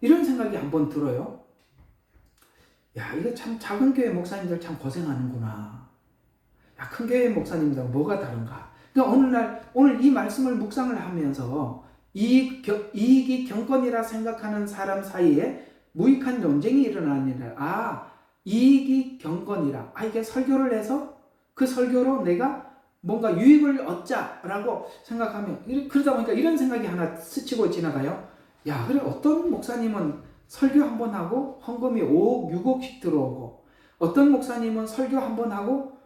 이런 생각이 한번 들어요. 야, 이거 참 작은 교회 목사님들 참 고생하는구나. 야, 큰 교회 목사님들 뭐가 다른가? 그러니까 오늘 이 말씀을 묵상을 하면서 이익이 경건이라 생각하는 사람 사이에 무익한 논쟁이 일어나니라. 아, 이익이 경건이라. 아, 이게 설교를 해서 그 설교로 내가 뭔가 유익을 얻자라고 생각하면 그러다 보니까 이런 생각이 하나 스치고 지나가요. 야, 그래 어떤 목사님은 설교 한 번 하고 헌금이 5억, 6억씩 들어오고 어떤 목사님은 설교 한 번 하고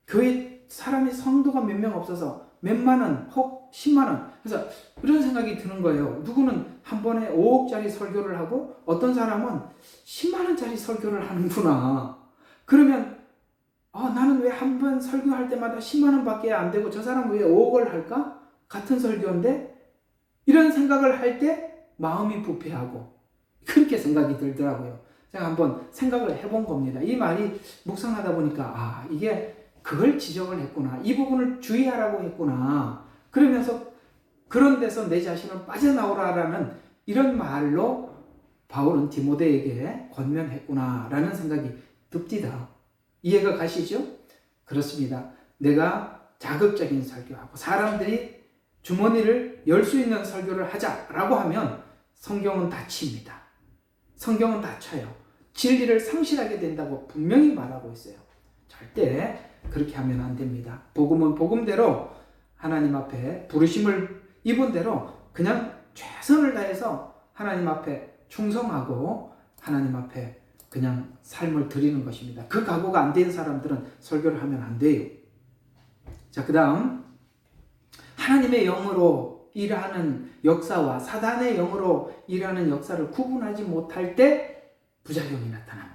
교회 사람이 성도가 몇 명 없어서 몇만 원, 혹 10만 원. 그래서 이런 생각이 드는 거예요. 누구는 한 번에 5억짜리 설교를 하고 어떤 사람은 10만 원짜리 설교를 하는구나. 그러면 나는 왜 한 번 설교할 때마다 10만 원밖에 안 되고 저 사람은 왜 5억을 할까? 같은 설교인데 이런 생각을 할 때 마음이 부패하고 그렇게 생각이 들더라고요. 제가 한번 생각을 해본 겁니다. 이 말이 묵상하다 보니까 이게 그걸 지적을 했구나. 이 부분을 주의하라고 했구나. 그러면서 그런 데서 내 자신을 빠져나오라라는 이런 말로 바울은 디모데에게 권면했구나라는 생각이 듭디다. 이해가 가시죠? 그렇습니다. 내가 자극적인 설교하고 사람들이 주머니를 열 수 있는 설교를 하자라고 하면 성경은 다칩니다. 성경은 다쳐요. 진리를 상실하게 된다고 분명히 말하고 있어요. 절대 그렇게 하면 안 됩니다. 복음은 복음대로 하나님 앞에 부르심을 입은 대로 그냥 최선을 다해서 하나님 앞에 충성하고 하나님 앞에 그냥 삶을 드리는 것입니다. 그 각오가 안 된 사람들은 설교를 하면 안 돼요. 자, 그 다음 하나님의 영으로 일하는 역사와 사단의 영으로 일하는 역사를 구분하지 못할 때 부작용이 나타납니다.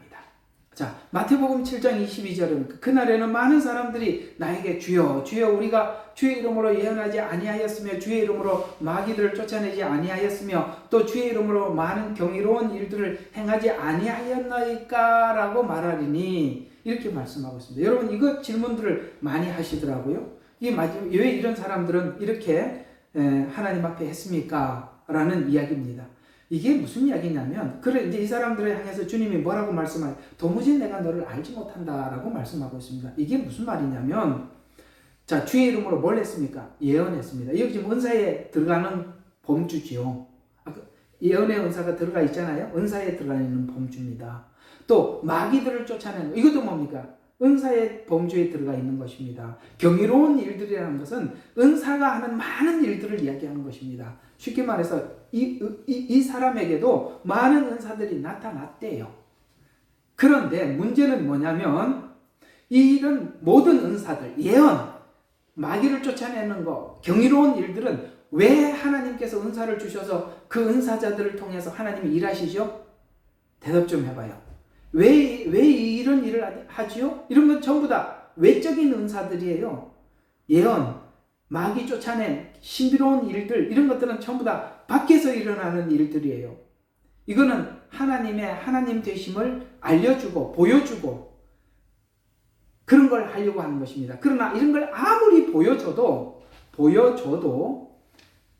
자, 마태복음 7장 22절은 그날에는 많은 사람들이 나에게 주여 주여 우리가 주의 이름으로 예언하지 아니하였으며 주의 이름으로 마귀들을 쫓아내지 아니하였으며 또 주의 이름으로 많은 경이로운 일들을 행하지 아니하였나이까 라고 말하리니 이렇게 말씀하고 있습니다. 여러분 이거 질문들을 많이 하시더라고요. 왜 이런 사람들은 이렇게 하나님 앞에 했습니까? 라는 이야기입니다. 이게 무슨 이야기냐면 이제 이 사람들을 향해서 주님이 뭐라고 말씀하요? 도무지 내가 너를 알지 못한다라고 말씀하고 있습니다. 이게 무슨 말이냐면 자, 주의 이름으로 뭘 했습니까? 예언했습니다. 여기 지금 은사에 들어가는 범주지요. 예언의 은사가 들어가 있잖아요. 은사에 들어가 있는 범주입니다. 또 마귀들을 쫓아내는 이것도 뭡니까? 은사의 범주에 들어가 있는 것입니다. 경이로운 일들이라는 것은 은사가 하는 많은 일들을 이야기하는 것입니다. 쉽게 말해서 이 사람에게도 많은 은사들이 나타났대요. 그런데 문제는 뭐냐면 이런 모든 은사들, 예언, 마귀를 쫓아내는 것, 경이로운 일들은 왜 하나님께서 은사를 주셔서 그 은사자들을 통해서 하나님이 일하시죠? 대답 좀 해봐요. 왜 이런 일을 하지요? 이런 건 전부 다 외적인 은사들이에요. 예언, 마귀 쫓아낸 신비로운 일들, 이런 것들은 전부 다 밖에서 일어나는 일들이에요. 이거는 하나님의 하나님 되심을 알려주고 보여주고 그런 걸 하려고 하는 것입니다. 그러나 이런 걸 아무리 보여줘도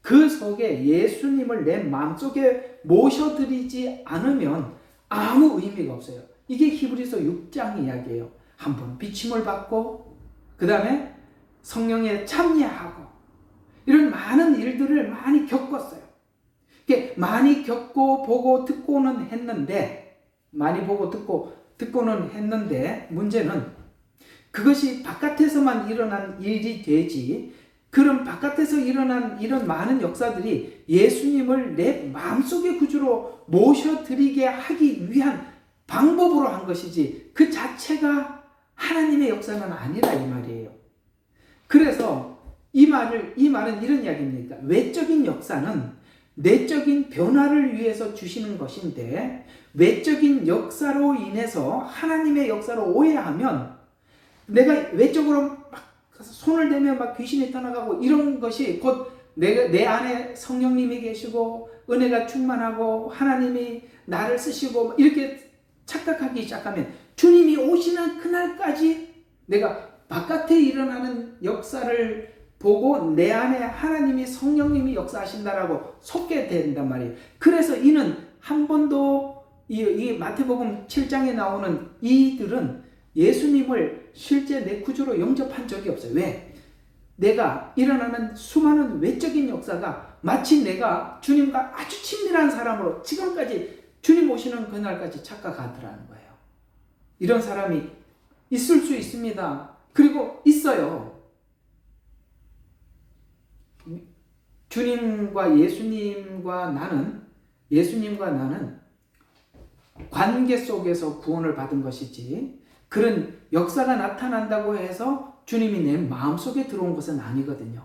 그 속에 예수님을 내 마음속에 모셔드리지 않으면 아무 의미가 없어요. 이게 히브리서 6장 이야기예요. 한번 비침을 받고 그 다음에 성령에 참여하고 이런 많은 일들을 많이 겪었어요. 많이 겪고 보고 듣고는 했는데 문제는 그것이 바깥에서만 일어난 일이 되지, 그런 바깥에서 일어난 이런 많은 역사들이 예수님을 내 마음속의 구주로 모셔드리게 하기 위한 방법으로 한 것이지 그 자체가 하나님의 역사는 아니라 이 말이에요. 그래서 이 말은 이런 이야기입니다. 외적인 역사는 내적인 변화를 위해서 주시는 것인데 외적인 역사로 인해서 하나님의 역사로 오해하면 내가 외적으로 막 손을 대면 막 귀신이 떠나가고 이런 것이 곧 내 안에 성령님이 계시고 은혜가 충만하고 하나님이 나를 쓰시고 이렇게 착각하기 시작하면 주님이 오시는 그날까지 내가 바깥에 일어나는 역사를 보고 내 안에 하나님이 성령님이 역사하신다라고 속게 된단 말이에요. 그래서 이는 한 번도 이 마태복음 7장에 나오는 이들은 예수님을 실제 내 구주로 영접한 적이 없어요. 왜? 내가 일어나는 수많은 외적인 역사가 마치 내가 주님과 아주 친밀한 사람으로 지금까지 주님 오시는 그날까지 착각하더라는 거예요. 이런 사람이 있을 수 있습니다. 그리고 있어요. 예수님과 나는 관계 속에서 구원을 받은 것이지 그런 역사가 나타난다고 해서 주님이 내 마음속에 들어온 것은 아니거든요.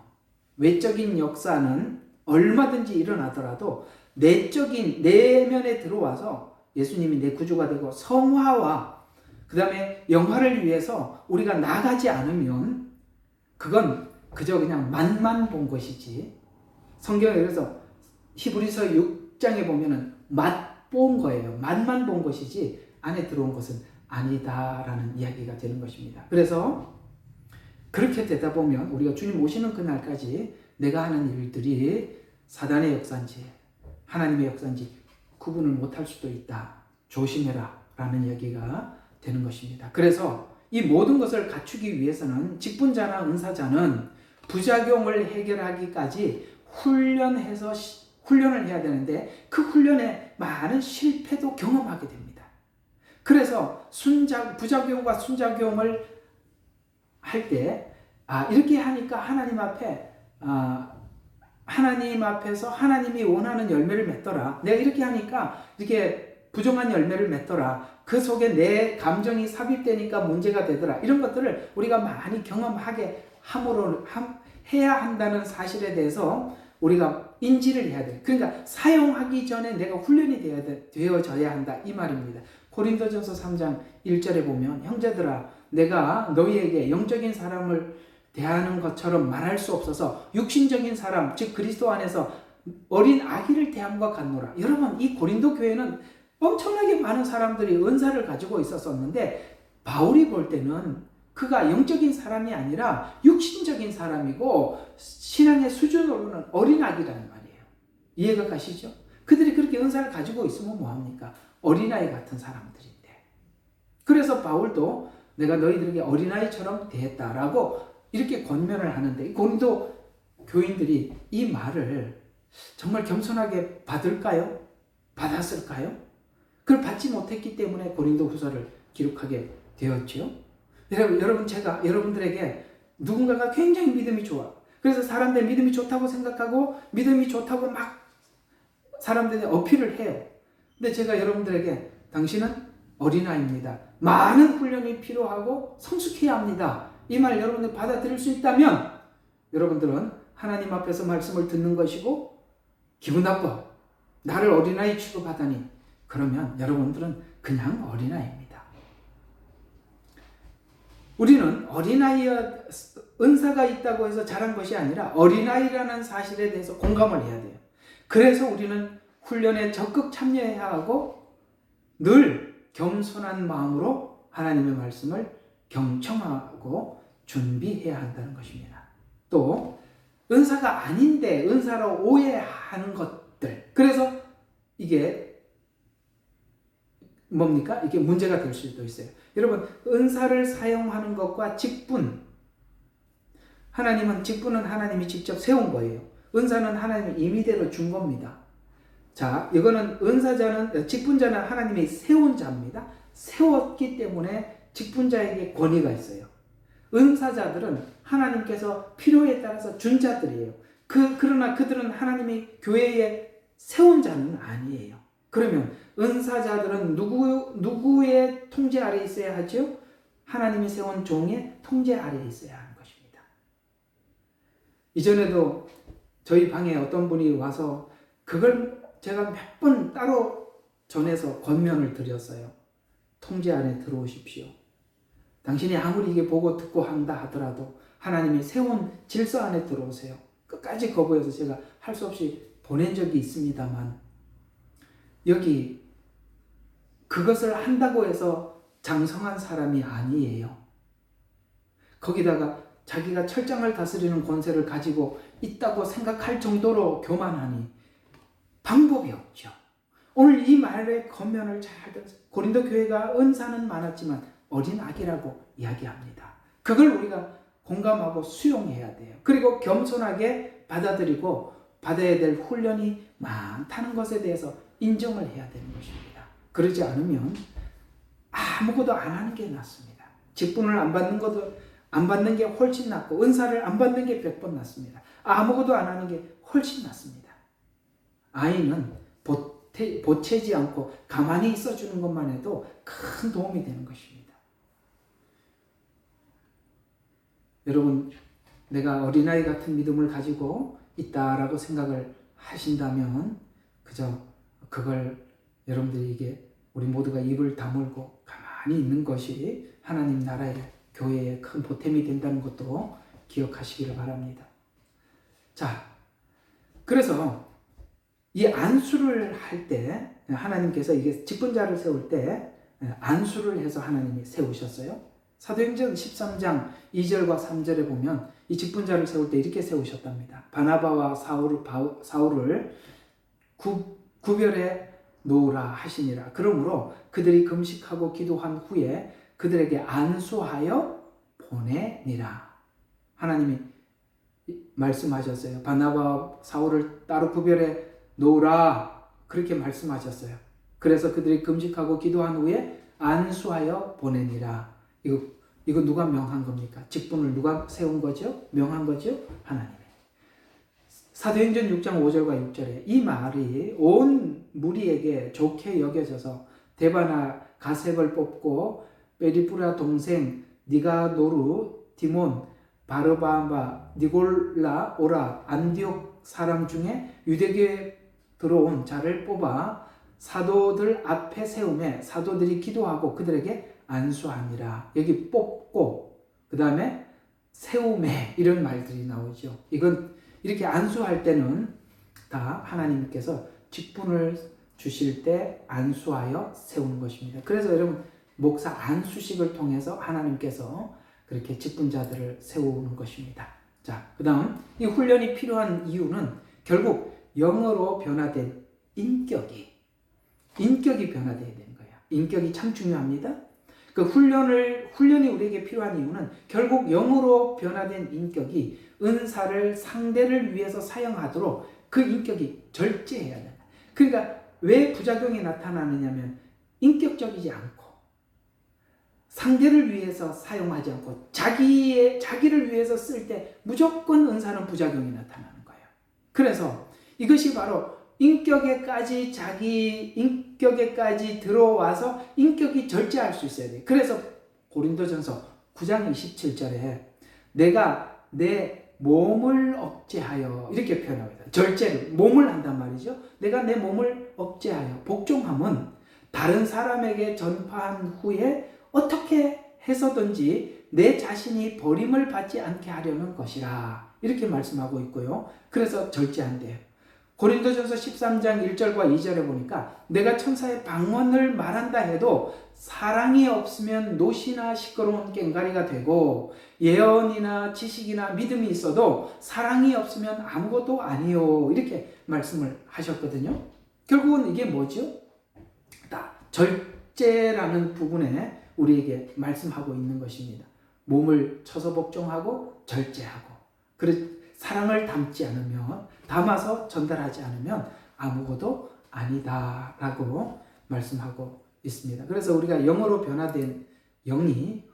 외적인 역사는 얼마든지 일어나더라도 내적인 내면에 들어와서 예수님이 내 구주가 되고 성화와 그 다음에 영화를 위해서 우리가 나가지 않으면 그건 그저 그냥 맛만 본 것이지, 성경에 그래서 히브리서 6장에 보면은 맛본 거예요. 맛만 본 것이지 안에 들어온 것은 아니다라는 이야기가 되는 것입니다. 그래서 그렇게 되다 보면 우리가 주님 오시는 그날까지 내가 하는 일들이 사단의 역사인지 하나님의 역사인지 구분을 못할 수도 있다. 조심해라 라는 이야기가 되는 것입니다. 그래서 이 모든 것을 갖추기 위해서는 직분자나 은사자는 부작용을 해결하기까지 훈련을 해야 되는데 그 훈련에 많은 실패도 경험하게 됩니다. 그래서 부작용과 순작용을 할 때 이렇게 하니까 하나님 앞에서 하나님이 원하는 열매를 맺더라. 내가 이렇게 하니까 이렇게 부정한 열매를 맺더라. 그 속에 내 감정이 삽입되니까 문제가 되더라. 이런 것들을 우리가 많이 경험하게 해야 한다는 사실에 대해서 우리가 인지를 해야 돼. 그러니까 사용하기 전에 내가 훈련이 되어져야 한다 이 말입니다. 고린도전서 3장 1절에 보면 형제들아 내가 너희에게 영적인 사람을 대하는 것처럼 말할 수 없어서 육신적인 사람 즉 그리스도 안에서 어린 아기를 대함과 같노라. 여러분 이 고린도 교회는 엄청나게 많은 사람들이 은사를 가지고 있었었는데 바울이 볼 때는 그가 영적인 사람이 아니라 육신적인 사람이고 신앙의 수준으로는 어린아기라는 말이에요. 이해가 가시죠? 그들이 그렇게 은사를 가지고 있으면 뭐합니까? 어린아이 같은 사람들인데. 그래서 바울도 내가 너희들에게 어린아이처럼 대했다라고 이렇게 권면을 하는데 고린도 교인들이 이 말을 정말 겸손하게 받을까요? 받았을까요? 그걸 받지 못했기 때문에 고린도 후서를 기록하게 되었죠. 여러분, 제가 여러분들에게 누군가가 굉장히 믿음이 좋아. 그래서 사람들 믿음이 좋다고 생각하고 믿음이 좋다고 막 사람들이 어필을 해요. 근데 제가 여러분들에게 당신은 어린아이입니다. 많은 훈련이 필요하고 성숙해야 합니다. 이 말 여러분들 받아들일 수 있다면 여러분들은 하나님 앞에서 말씀을 듣는 것이고 기분 나빠. 나를 어린아이 취급하다니. 그러면 여러분들은 그냥 어린아이입니다. 우리는 어린아이의 은사가 있다고 해서 자란 것이 아니라 어린아이라는 사실에 대해서 공감을 해야 돼요. 그래서 우리는 훈련에 적극 참여해야 하고 늘 겸손한 마음으로 하나님의 말씀을 경청하고 준비해야 한다는 것입니다. 또 은사가 아닌데 은사로 오해하는 것들. 그래서 이게 뭡니까? 이게 문제가 될 수도 있어요. 여러분, 은사를 사용하는 것과 직분. 직분은 하나님이 직접 세운 거예요. 은사는 하나님이 임의대로 준 겁니다. 자, 이거는 직분자는 하나님이 세운 자입니다. 세웠기 때문에 직분자에게 권위가 있어요. 은사자들은 하나님께서 필요에 따라서 준 자들이에요. 그러나 그들은 하나님이 교회에 세운 자는 아니에요. 그러면 은사자들은 누구의 통제 아래에 있어야 하죠? 하나님이 세운 종의 통제 아래에 있어야 하는 것입니다. 이전에도 저희 방에 어떤 분이 와서 그걸 제가 몇 번 따로 전해서 권면을 드렸어요. 통제 안에 들어오십시오. 당신이 아무리 이게 보고 듣고 한다 하더라도 하나님이 세운 질서 안에 들어오세요. 끝까지 거부해서 제가 할 수 없이 보낸 적이 있습니다만 여기 그것을 한다고 해서 장성한 사람이 아니에요. 거기다가 자기가 철장을 다스리는 권세를 가지고 있다고 생각할 정도로 교만하니 방법이 없죠. 오늘 이 말의 겉면을 잘 들으세요. 고린도 교회가 은사는 많았지만 어린 아기라고 이야기합니다. 그걸 우리가 공감하고 수용해야 돼요. 그리고 겸손하게 받아들이고 받아야 될 훈련이 많다는 것에 대해서 인정을 해야 되는 것입니다. 그러지 않으면 아무것도 안 하는 게 낫습니다. 직분을 안 받는 게 훨씬 낫고 은사를 안 받는 게 100번 낫습니다. 아무것도 안 하는 게 훨씬 낫습니다. 아이는 보채지 않고 가만히 있어주는 것만 해도 큰 도움이 되는 것입니다. 여러분, 내가 어린아이 같은 믿음을 가지고 있다라고 생각을 하신다면 그저 그걸 여러분들에게 우리 모두가 입을 다물고 가만히 있는 것이 하나님 나라의 교회의 큰 보탬이 된다는 것도 기억하시기를 바랍니다. 자, 그래서 이 안수를 할 때 하나님께서 이게 직분자를 세울 때 안수를 해서 하나님이 세우셨어요. 사도행전 13장 2절과 3절에 보면 이 직분자를 세울 때 이렇게 세우셨답니다. 바나바와 사울을 구별해 놓으라 하시니라. 그러므로 그들이 금식하고 기도한 후에 그들에게 안수하여 보내니라. 하나님이 말씀하셨어요. 바나바와 사울을 따로 구별해 놓으라. 그렇게 말씀하셨어요. 그래서 그들이 금식하고 기도한 후에 안수하여 보내니라. 이거 누가 명한 겁니까? 직분을 누가 세운 거죠? 명한 거죠? 하나님이. 사도행전 6장 5절과 6절에 이 말이 온 무리에게 좋게 여겨져서 데바나 가셉을 뽑고 베리푸라 동생 니가노루 디몬 바르바바 니골라 오라 안디옥 사람 중에 유대교에 들어온 자를 뽑아 사도들 앞에 세우매 사도들이 기도하고 그들에게 안수하니라. 여기 뽑고 그 다음에 세우매 이런 말들이 나오죠. 이건 이렇게 안수할 때는 다 하나님께서 직분을 주실 때 안수하여 세우는 것입니다. 그래서 여러분 목사 안수식을 통해서 하나님께서 그렇게 직분자들을 세우는 것입니다. 자, 그 다음 이 훈련이 필요한 이유는 결국 영어로 변화된 인격이 변화되어야 되는 거예요. 인격이 참 중요합니다. 그 훈련이 우리에게 필요한 이유는 결국 영으로 변화된 인격이 은사를 상대를 위해서 사용하도록 그 인격이 절제해야 된다. 그러니까 왜 부작용이 나타나느냐면 인격적이지 않고 상대를 위해서 사용하지 않고 자기를 위해서 쓸 때 무조건 은사는 부작용이 나타나는 거예요. 그래서 이것이 바로 자기 인격에까지 들어와서 인격이 절제할 수 있어야 돼요. 그래서 고린도전서 9장 27절에 내가 내 몸을 억제하여 이렇게 표현합니다. 절제를 몸을 한단 말이죠. 내가 내 몸을 억제하여 복종함은 다른 사람에게 전파한 후에 어떻게 해서든지 내 자신이 버림을 받지 않게 하려는 것이라 이렇게 말씀하고 있고요. 그래서 절제한대요. 고린도전서 13장 1절과 2절에 보니까 내가 천사의 방언을 말한다 해도 사랑이 없으면 노시나 시끄러운 꽹과리가 되고 예언이나 지식이나 믿음이 있어도 사랑이 없으면 아무것도 아니요 이렇게 말씀을 하셨거든요. 결국은 이게 뭐죠? 절제라는 부분에 우리에게 말씀하고 있는 것입니다. 몸을 쳐서 복종하고 절제하고 사랑을 담아서 전달하지 않으면 아무것도 아니다라고 말씀하고 있습니다. 그래서 우리가 영어로 변화된 영이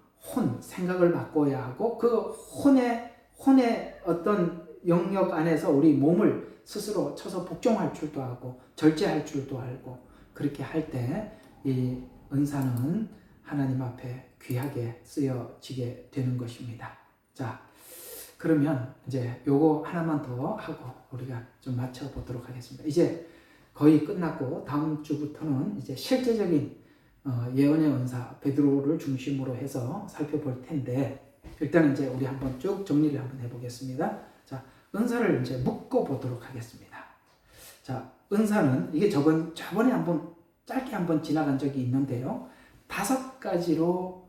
생각을 바꿔야 하고 그 혼의 어떤 영역 안에서 우리 몸을 스스로 쳐서 복종할 줄도 하고 절제할 줄도 알고 그렇게 할 때 이 은사는 하나님 앞에 귀하게 쓰여지게 되는 것입니다. 자, 그러면 이제 요거 하나만 더 하고 우리가 좀 맞춰보도록 하겠습니다. 이제 거의 끝났고 다음 주부터는 이제 실제적인 예언의 은사 베드로를 중심으로 해서 살펴볼 텐데 일단 이제 우리 한번 쭉 정리를 한번 해보겠습니다. 자, 은사를 이제 묶어보도록 하겠습니다. 자, 은사는 이게 저번에 짧게 한번 지나간 적이 있는데요. 5가지로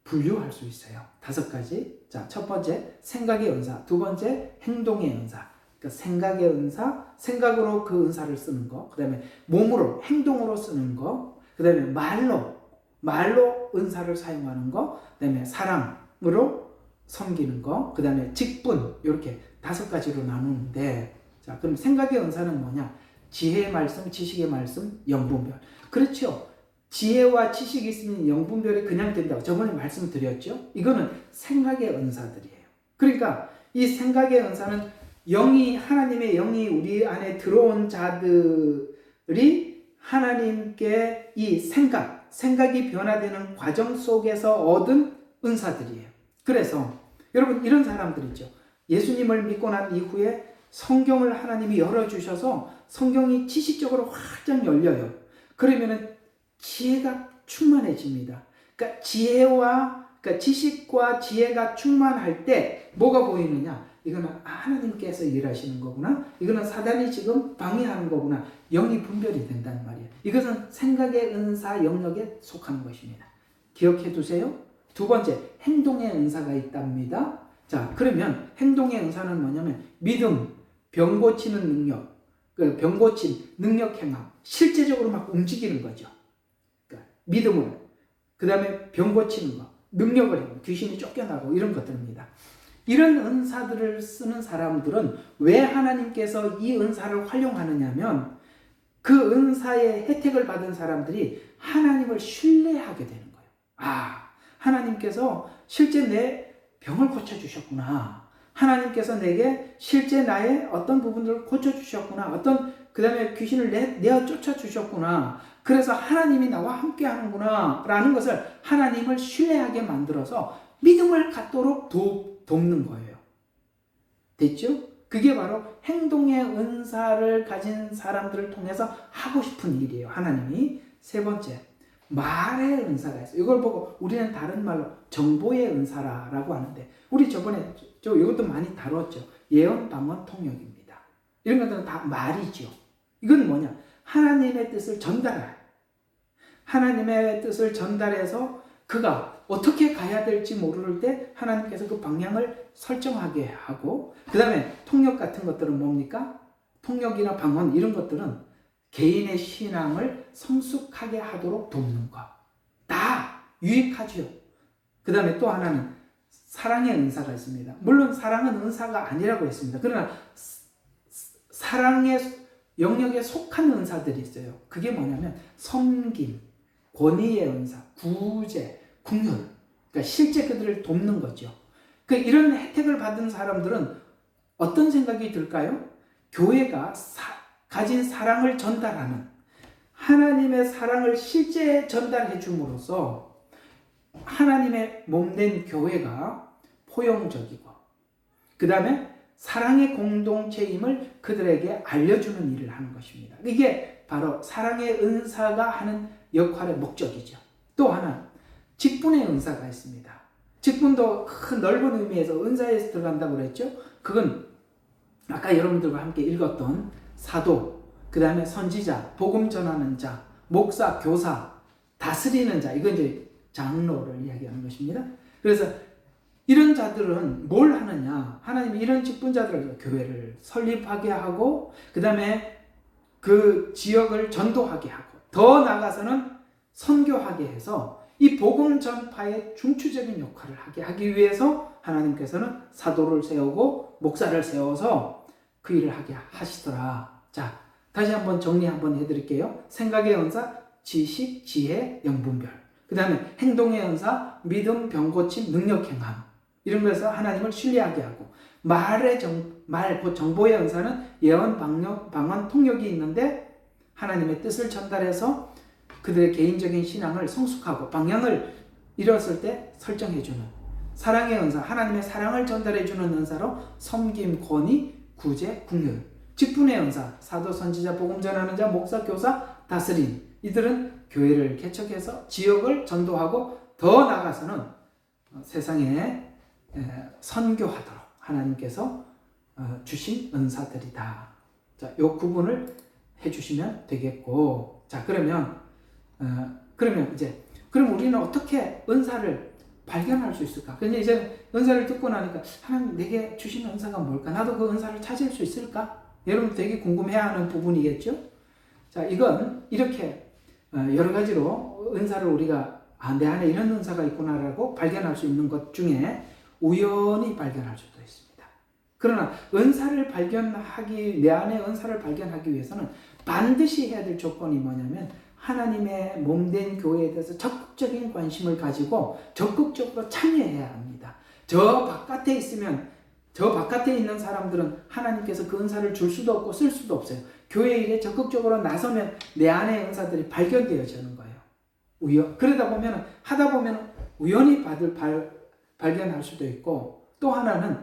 분류할 수 있어요. 5가지. 자, 첫 번째 생각의 은사, 두 번째 행동의 은사. 그러니까 생각의 은사, 생각으로 그 은사를 쓰는 거. 그다음에 몸으로, 행동으로 쓰는 거. 그다음에 말로 은사를 사용하는 거. 그다음에 사랑으로 섬기는 거. 그다음에 직분. 이렇게 5가지로 나누는데, 자, 그럼 생각의 은사는 뭐냐? 지혜의 말씀, 지식의 말씀, 영분별. 그렇죠. 지혜와 지식이 있으면 영분별이 그냥 된다고 저번에 말씀드렸죠. 이거는 생각의 은사들이에요. 그러니까 이 생각의 은사는 하나님의 영이 우리 안에 들어온 자들이 하나님께 이 생각이 변화되는 과정 속에서 얻은 은사들이에요. 그래서 여러분 이런 사람들 있죠. 예수님을 믿고 난 이후에 성경을 하나님이 열어주셔서 성경이 지식적으로 활짝 열려요. 그러면은 지혜가 충만해집니다. 그러니까 지식과 지혜가 충만할 때 뭐가 보이느냐? 이거는 하나님께서 일하시는 거구나. 이거는 사단이 지금 방해하는 거구나. 영이 분별이 된단 말이에요. 이것은 생각의 은사 영역에 속하는 것입니다. 기억해 두세요. 두 번째, 행동의 은사가 있답니다. 자, 그러면 행동의 은사는 뭐냐면 믿음, 병 고치는 능력, 병 고친 능력 행함, 실제적으로 막 움직이는 거죠. 그러니까 믿음을, 그 다음에 병 고치는 거, 능력을 해요. 귀신이 쫓겨나고 이런 것들입니다. 이런 은사들을 쓰는 사람들은 왜 하나님께서 이 은사를 활용하느냐면 그 은사의 혜택을 받은 사람들이 하나님을 신뢰하게 되는 거예요. 하나님께서 실제 내 병을 고쳐주셨구나. 하나님께서 내게 실제 나의 어떤 부분들을 고쳐주셨구나. 그 다음에 귀신을 내어 쫓아주셨구나. 그래서 하나님이 나와 함께 하는구나. 라는 것을 하나님을 신뢰하게 만들어서 믿음을 갖도록 돕는 거예요. 됐죠? 그게 바로 행동의 은사를 가진 사람들을 통해서 하고 싶은 일이에요. 하나님이. 세 번째, 말의 은사가 있어요. 이걸 보고 우리는 다른 말로 정보의 은사라고 하는데 우리 저번에 이것도 많이 다뤘죠. 예언, 방언, 통역입니다. 이런 것들은 다 말이죠. 이건 뭐냐? 하나님의 뜻을 전달해요. 하나님의 뜻을 전달해서 그가 어떻게 가야 될지 모를 때 하나님께서 그 방향을 설정하게 하고 그 다음에 통역 같은 것들은 뭡니까? 통역이나 방언 이런 것들은 개인의 신앙을 성숙하게 하도록 돕는 것. 다 유익하죠. 그 다음에 또 하나는 사랑의 은사가 있습니다. 물론 사랑은 은사가 아니라고 했습니다. 그러나 사랑의 영역에 속한 은사들이 있어요. 그게 뭐냐면 섬김, 권위의 은사, 구제, 긍휼 그러니까 실제 그들을 돕는 거죠. 이런 혜택을 받은 사람들은 어떤 생각이 들까요? 교회가 가진 사랑을 전달하는, 하나님의 사랑을 실제 전달해 줌으로써 하나님의 몸된 교회가 포용적이고, 그 다음에 사랑의 공동체임을 그들에게 알려주는 일을 하는 것입니다. 이게 바로 사랑의 은사가 하는 역할의 목적이죠. 또 하나, 직분의 은사가 있습니다. 직분도 큰 넓은 의미에서 은사에 들어간다고 그랬죠. 그건 아까 여러분들과 함께 읽었던 사도, 그 다음에 선지자, 복음 전하는 자, 목사, 교사, 다스리는 자, 이건 이제 장로를 이야기하는 것입니다. 그래서 이런 자들은 뭘 하느냐? 하나님이 이런 직분자들을 교회를 설립하게 하고, 그 다음에 그 지역을 전도하게 하고, 더 나아가서는 선교하게 해서 이 복음 전파의 중추적인 역할을 하기 위해서 하나님께서는 사도를 세우고 목사를 세워서 그 일을 하게 하시더라. 자, 다시 한번 정리 한번 해드릴게요. 생각의 은사, 지식, 지혜, 영분별. 그 다음에 행동의 은사, 믿음, 병고침, 능력 행함. 이런 거에서 하나님을 신뢰하게 하고, 곧 정보의 은사는 예언, 방언, 통역이 있는데 하나님의 뜻을 전달해서 그들의 개인적인 신앙을 성숙하고 방향을 잃었을 때 설정해주는, 사랑의 은사, 하나님의 사랑을 전달해주는 은사로 섬김, 권위, 구제, 긍휼. 직분의 은사, 사도, 선지자, 복음 전하는 자, 목사, 교사, 다스림. 이들은 교회를 개척해서 지역을 전도하고 더 나아가서는 세상에 선교하도록 하나님께서 주신 은사들이다. 자, 요 구분을 해주시면 되겠고, 자, 그럼 우리는 어떻게 은사를 발견할 수 있을까? 근데 이제 은사를 듣고 나니까 하나님 내게 주신 은사가 뭘까? 나도 그 은사를 찾을 수 있을까? 여러분 되게 궁금해하는 부분이겠죠? 자, 이건 이렇게 여러 가지로 은사를 우리가 내 안에 이런 은사가 있구나라고 발견할 수 있는 것 중에 우연히 발견할 수도 있습니다. 그러나 내 안에 은사를 발견하기 위해서는 반드시 해야 될 조건이 뭐냐면 하나님의 몸된 교회에 대해서 적극적인 관심을 가지고 적극적으로 참여해야 합니다. 저 바깥에 있는 사람들은 하나님께서 그 은사를 줄 수도 없고 쓸 수도 없어요. 교회 일에 적극적으로 나서면 내 안의 은사들이 발견되어지는 거예요. 하다 보면 우연히 발견할 수도 있고, 또 하나는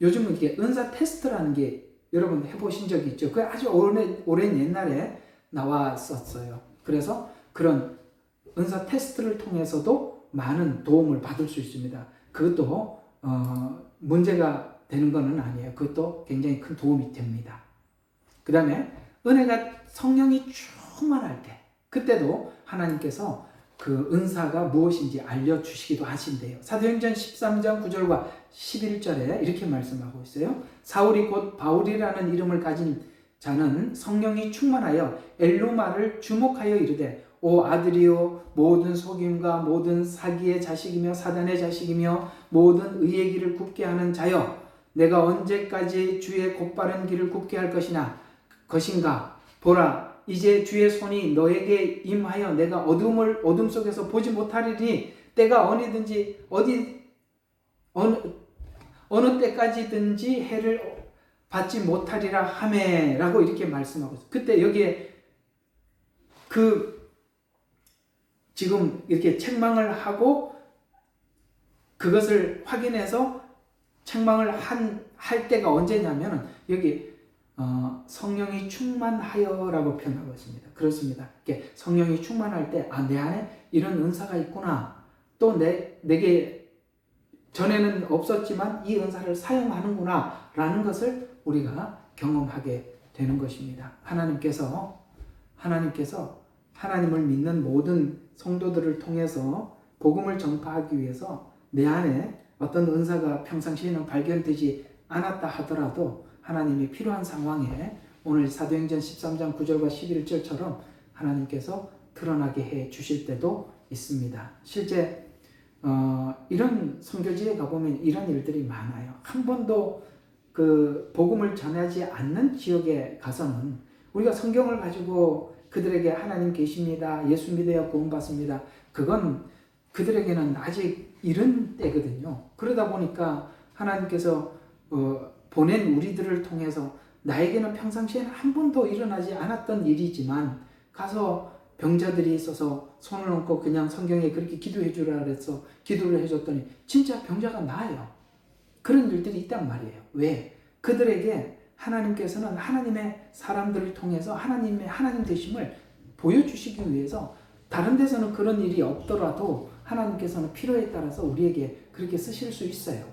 요즘은 이게 은사 테스트라는 게 여러분 해보신 적이 있죠. 그게 아주 오랜 옛날에 나왔었어요. 그래서 그런 은사 테스트를 통해서도 많은 도움을 받을 수 있습니다. 그것도 문제가 되는 것은 아니에요. 그것도 굉장히 큰 도움이 됩니다. 그 다음에 은혜가 성령이 충만할 때, 그때도 하나님께서 그 은사가 무엇인지 알려주시기도 하신대요. 사도행전 13장 9절과 11절에 이렇게 말씀하고 있어요. 사울이 곧 바울이라는 이름을 가진 자는 성령이 충만하여 엘루마를 주목하여 이르되, 오 아들이요, 모든 속임과 모든 사기의 자식이며 사단의 자식이며 모든 의의 길을 굽게 하는 자여, 내가 언제까지 주의 곧바른 길을 굽게 할 것인가? 보라, 이제 주의 손이 너에게 임하여 내가 어둠 속에서 보지 못하리니 때가 어느 때까지든지 해를 받지 못하리라 하매라고 이렇게 말씀하고 있어요. 그때 여기에 지금 이렇게 책망을 하고 그것을 확인해서 책망을 할 때가 언제냐면은 여기 성령이 충만하여라고 표현하고 있습니다. 그렇습니다. 이렇게 성령이 충만할 때, 내 안에 이런 은사가 있구나. 또 내게 전에는 없었지만 이 은사를 사용하는구나 라는 것을 우리가 경험하게 되는 것입니다. 하나님께서 하나님을 믿는 모든 성도들을 통해서 복음을 전파하기 위해서 내 안에 어떤 은사가 평상시에는 발견되지 않았다 하더라도 하나님이 필요한 상황에 오늘 사도행전 13장 9절과 11절처럼 하나님께서 드러나게 해 주실 때도 있습니다. 실제 이런 선교지에 가보면 이런 일들이 많아요. 한 번도 그 복음을 전하지 않는 지역에 가서는 우리가 성경을 가지고 그들에게 하나님 계십니다, 예수 믿어야 구원받습니다, 그건 그들에게는 아직 이런 때거든요. 그러다 보니까 하나님께서 보낸 우리들을 통해서 나에게는 평상시에는 한 번도 일어나지 않았던 일이지만 가서 병자들이 있어서 손을 얹고 그냥 성경에 그렇게 기도해 주라 그래서 기도를 해줬더니 진짜 병자가 나아요. 그런 일들이 있단 말이에요. 왜? 그들에게 하나님께서는 하나님의 사람들을 통해서 하나님 되심을 보여주시기 위해서 다른 데서는 그런 일이 없더라도 하나님께서는 필요에 따라서 우리에게 그렇게 쓰실 수 있어요.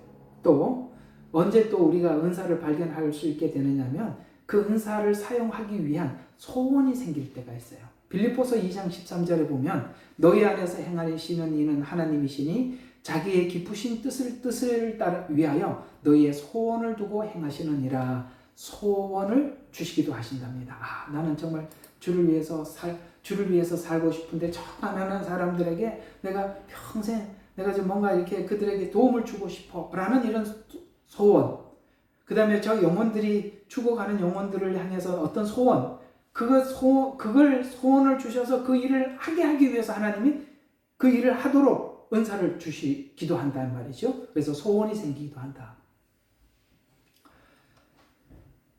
또 언제 또 우리가 은사를 발견할 수 있게 되느냐면 그 은사를 사용하기 위한 소원이 생길 때가 있어요. 빌립보서 2장 13절에 보면 너희 안에서 행하시는 이는 하나님이시니 자기의 기쁘신 뜻을 위하여 너희의 소원을 두고 행하시느니라. 소원을 주시기도 하신답니다. 나는 정말 주를 위해서 살고 싶은데 저 가난한 사람들에게 내가 평생 내가 좀 뭔가 이렇게 그들에게 도움을 주고 싶어 라는 이런 소원, 그 다음에 저 영혼들이 죽어가는 영혼들을 향해서 어떤 소원, 그걸 소원을 주셔서 그 일을 하기 위해서 하나님이 그 일을 하도록 은사를 주시기도 한다는 말이죠. 그래서 소원이 생기기도 한다.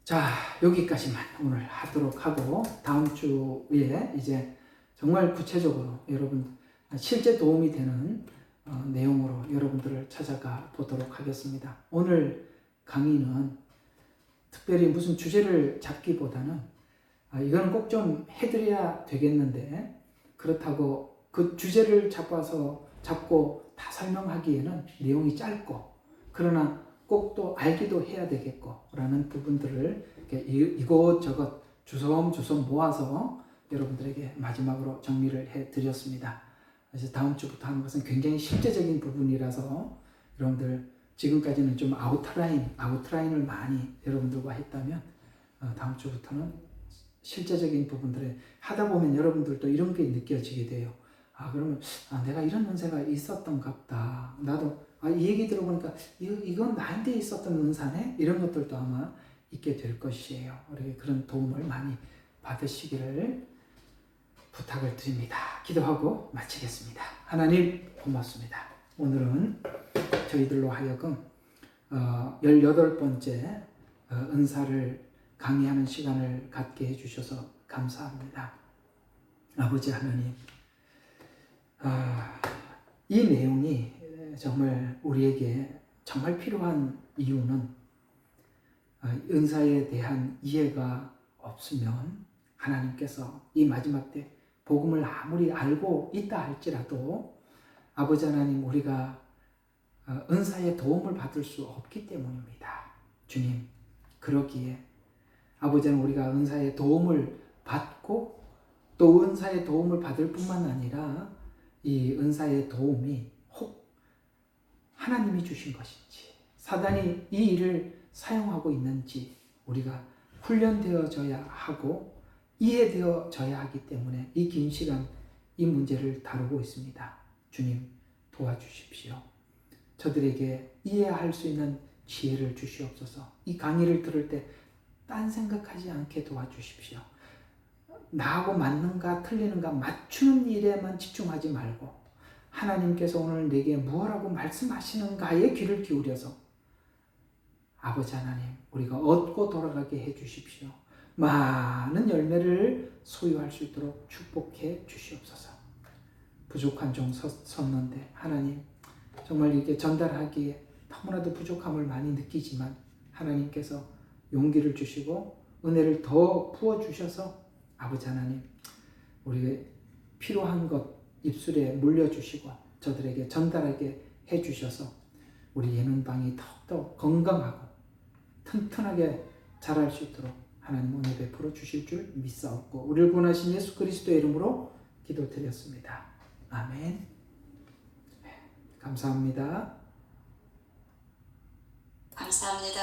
자, 여기까지만 오늘 하도록 하고 다음 주에 이제 정말 구체적으로 여러분 실제 도움이 되는 내용으로 여러분들을 찾아가 보도록 하겠습니다. 오늘 강의는 특별히 무슨 주제를 잡기보다는 이건 꼭 좀 해드려야 되겠는데 그렇다고 그 주제를 잡고 다 설명하기에는 내용이 짧고 그러나 꼭 또 알기도 해야 되겠고 라는 부분들을 이곳저곳 주섬주섬 모아서 여러분들에게 마지막으로 정리를 해드렸습니다. 그래서 다음 주부터 하는 것은 굉장히 실제적인 부분이라서 여러분들 지금까지는 좀 아웃라인을 많이 여러분들과 했다면 다음 주부터는 실제적인 부분들을 하다 보면 여러분들도 이런 게 느껴지게 돼요. 그러면 내가 이런 은사가 있었던가 보다. 나도 이 얘기 들어보니까 이건 나한테 있었던 은사네? 이런 것들도 아마 있게 될 것이에요. 우리 그런 도움을 많이 받으시기를 부탁을 드립니다. 기도하고 마치겠습니다. 하나님 고맙습니다. 오늘은 저희들로 하여금 18번째 은사를 강의하는 시간을 갖게 해주셔서 감사합니다. 아버지 하나님, 이 내용이 정말 우리에게 정말 필요한 이유는 은사에 대한 이해가 없으면 하나님께서 이 마지막 때 복음을 아무리 알고 있다 할지라도 아버지 하나님 우리가 은사의 도움을 받을 수 없기 때문입니다. 주님, 그러기에 아버지 하나님 우리가 은사의 도움을 받고 또 은사의 도움을 받을 뿐만 아니라 이 은사의 도움이 혹 하나님이 주신 것인지 사단이 이 일을 사용하고 있는지 우리가 훈련되어져야 하고 이해되어져야 하기 때문에 이 긴 시간 이 문제를 다루고 있습니다. 주님 도와주십시오. 저들에게 이해할 수 있는 지혜를 주시옵소서. 이 강의를 들을 때 딴 생각하지 않게 도와주십시오. 나하고 맞는가 틀리는가 맞추는 일에만 집중하지 말고 하나님께서 오늘 내게 무엇라고 말씀하시는가에 귀를 기울여서 아버지 하나님 우리가 얻고 돌아가게 해주십시오. 많은 열매를 소유할 수 있도록 축복해 주시옵소서. 부족한 종 섰는데 하나님 정말 이게 전달하기에 너무나도 부족함을 많이 느끼지만 하나님께서 용기를 주시고 은혜를 더 부어주셔서 아버지 하나님 우리에게 필요한 것 입술에 물려주시고 저들에게 전달하게 해주셔서 우리 예능방이 더욱더 건강하고 튼튼하게 자랄 수 있도록 하나님 은혜 베풀어 주실 줄 믿사옵고 우리를 구원하신 예수 그리스도의 이름으로 기도드렸습니다. 아멘. 감사합니다. 감사합니다.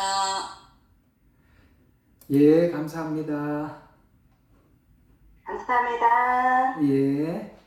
예, 감사합니다. 감사합니다. 예.